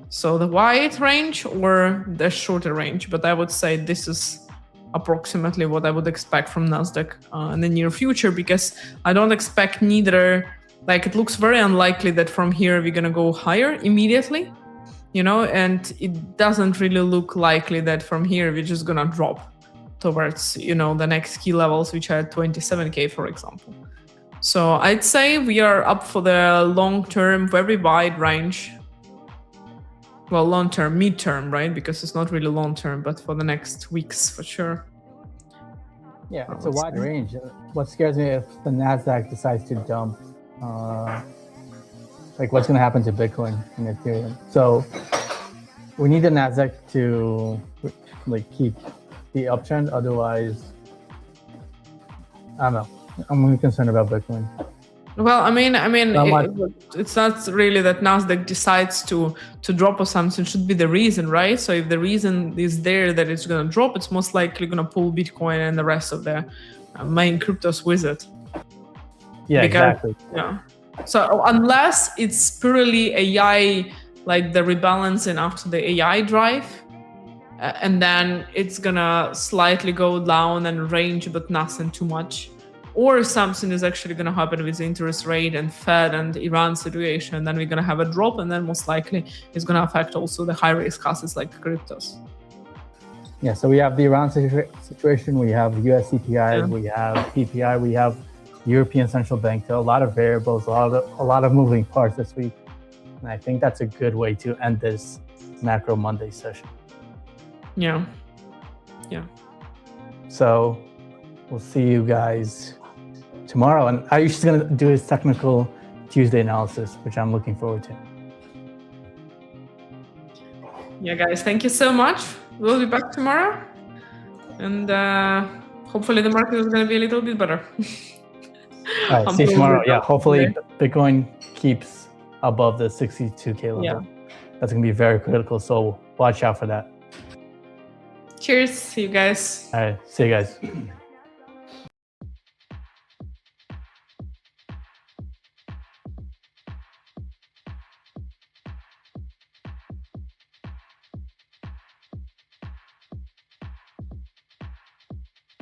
So the wide range or the shorter range, but I would say this is approximately what I would expect from Nasdaq in the near future, because I don't expect neither, like it looks very unlikely that from here we're gonna go higher immediately, and it doesn't really look likely that from here we're just gonna drop towards, the next key levels, which are 27K, for example. So I'd say we are up for the long-term, very wide range. Well, long-term, mid-term, right? Because it's not really long-term, but for the next weeks, for sure. Yeah, it's a wide range. What scares me if the Nasdaq decides to dump, what's going to happen to Bitcoin and Ethereum. So we need the Nasdaq to keep the uptrend. Otherwise, I don't know. I'm really concerned about Bitcoin. Well, it's not really that Nasdaq decides to drop or something. It should be the reason, right? So if the reason is there that it's going to drop, it's most likely going to pull Bitcoin and the rest of the main cryptos with it. Yeah, exactly. Yeah. So unless it's purely AI, like the rebalancing after the AI drive, and then it's going to slightly go down and range, but nothing too much. Or something is actually going to happen with the interest rate and Fed and Iran situation, then we're going to have a drop, and then most likely it's going to affect also the high-risk assets like cryptos. Yeah, so we have the Iran situation, we have US CPI, we have PPI, we have European Central Bank. So a lot of variables, a lot of moving parts this week. And I think that's a good way to end this Macro Monday session. Yeah. So we'll see you guys tomorrow, and Ayush is going to do his technical Tuesday analysis, which I'm looking forward to. Yeah, guys, thank you so much. We'll be back tomorrow, and hopefully the market is going to be a little bit better. All right, see you tomorrow. Yeah, hopefully Bitcoin keeps above the 62K level. Yeah. That's going to be very critical, so watch out for that. Cheers. See you guys. All right, see you guys.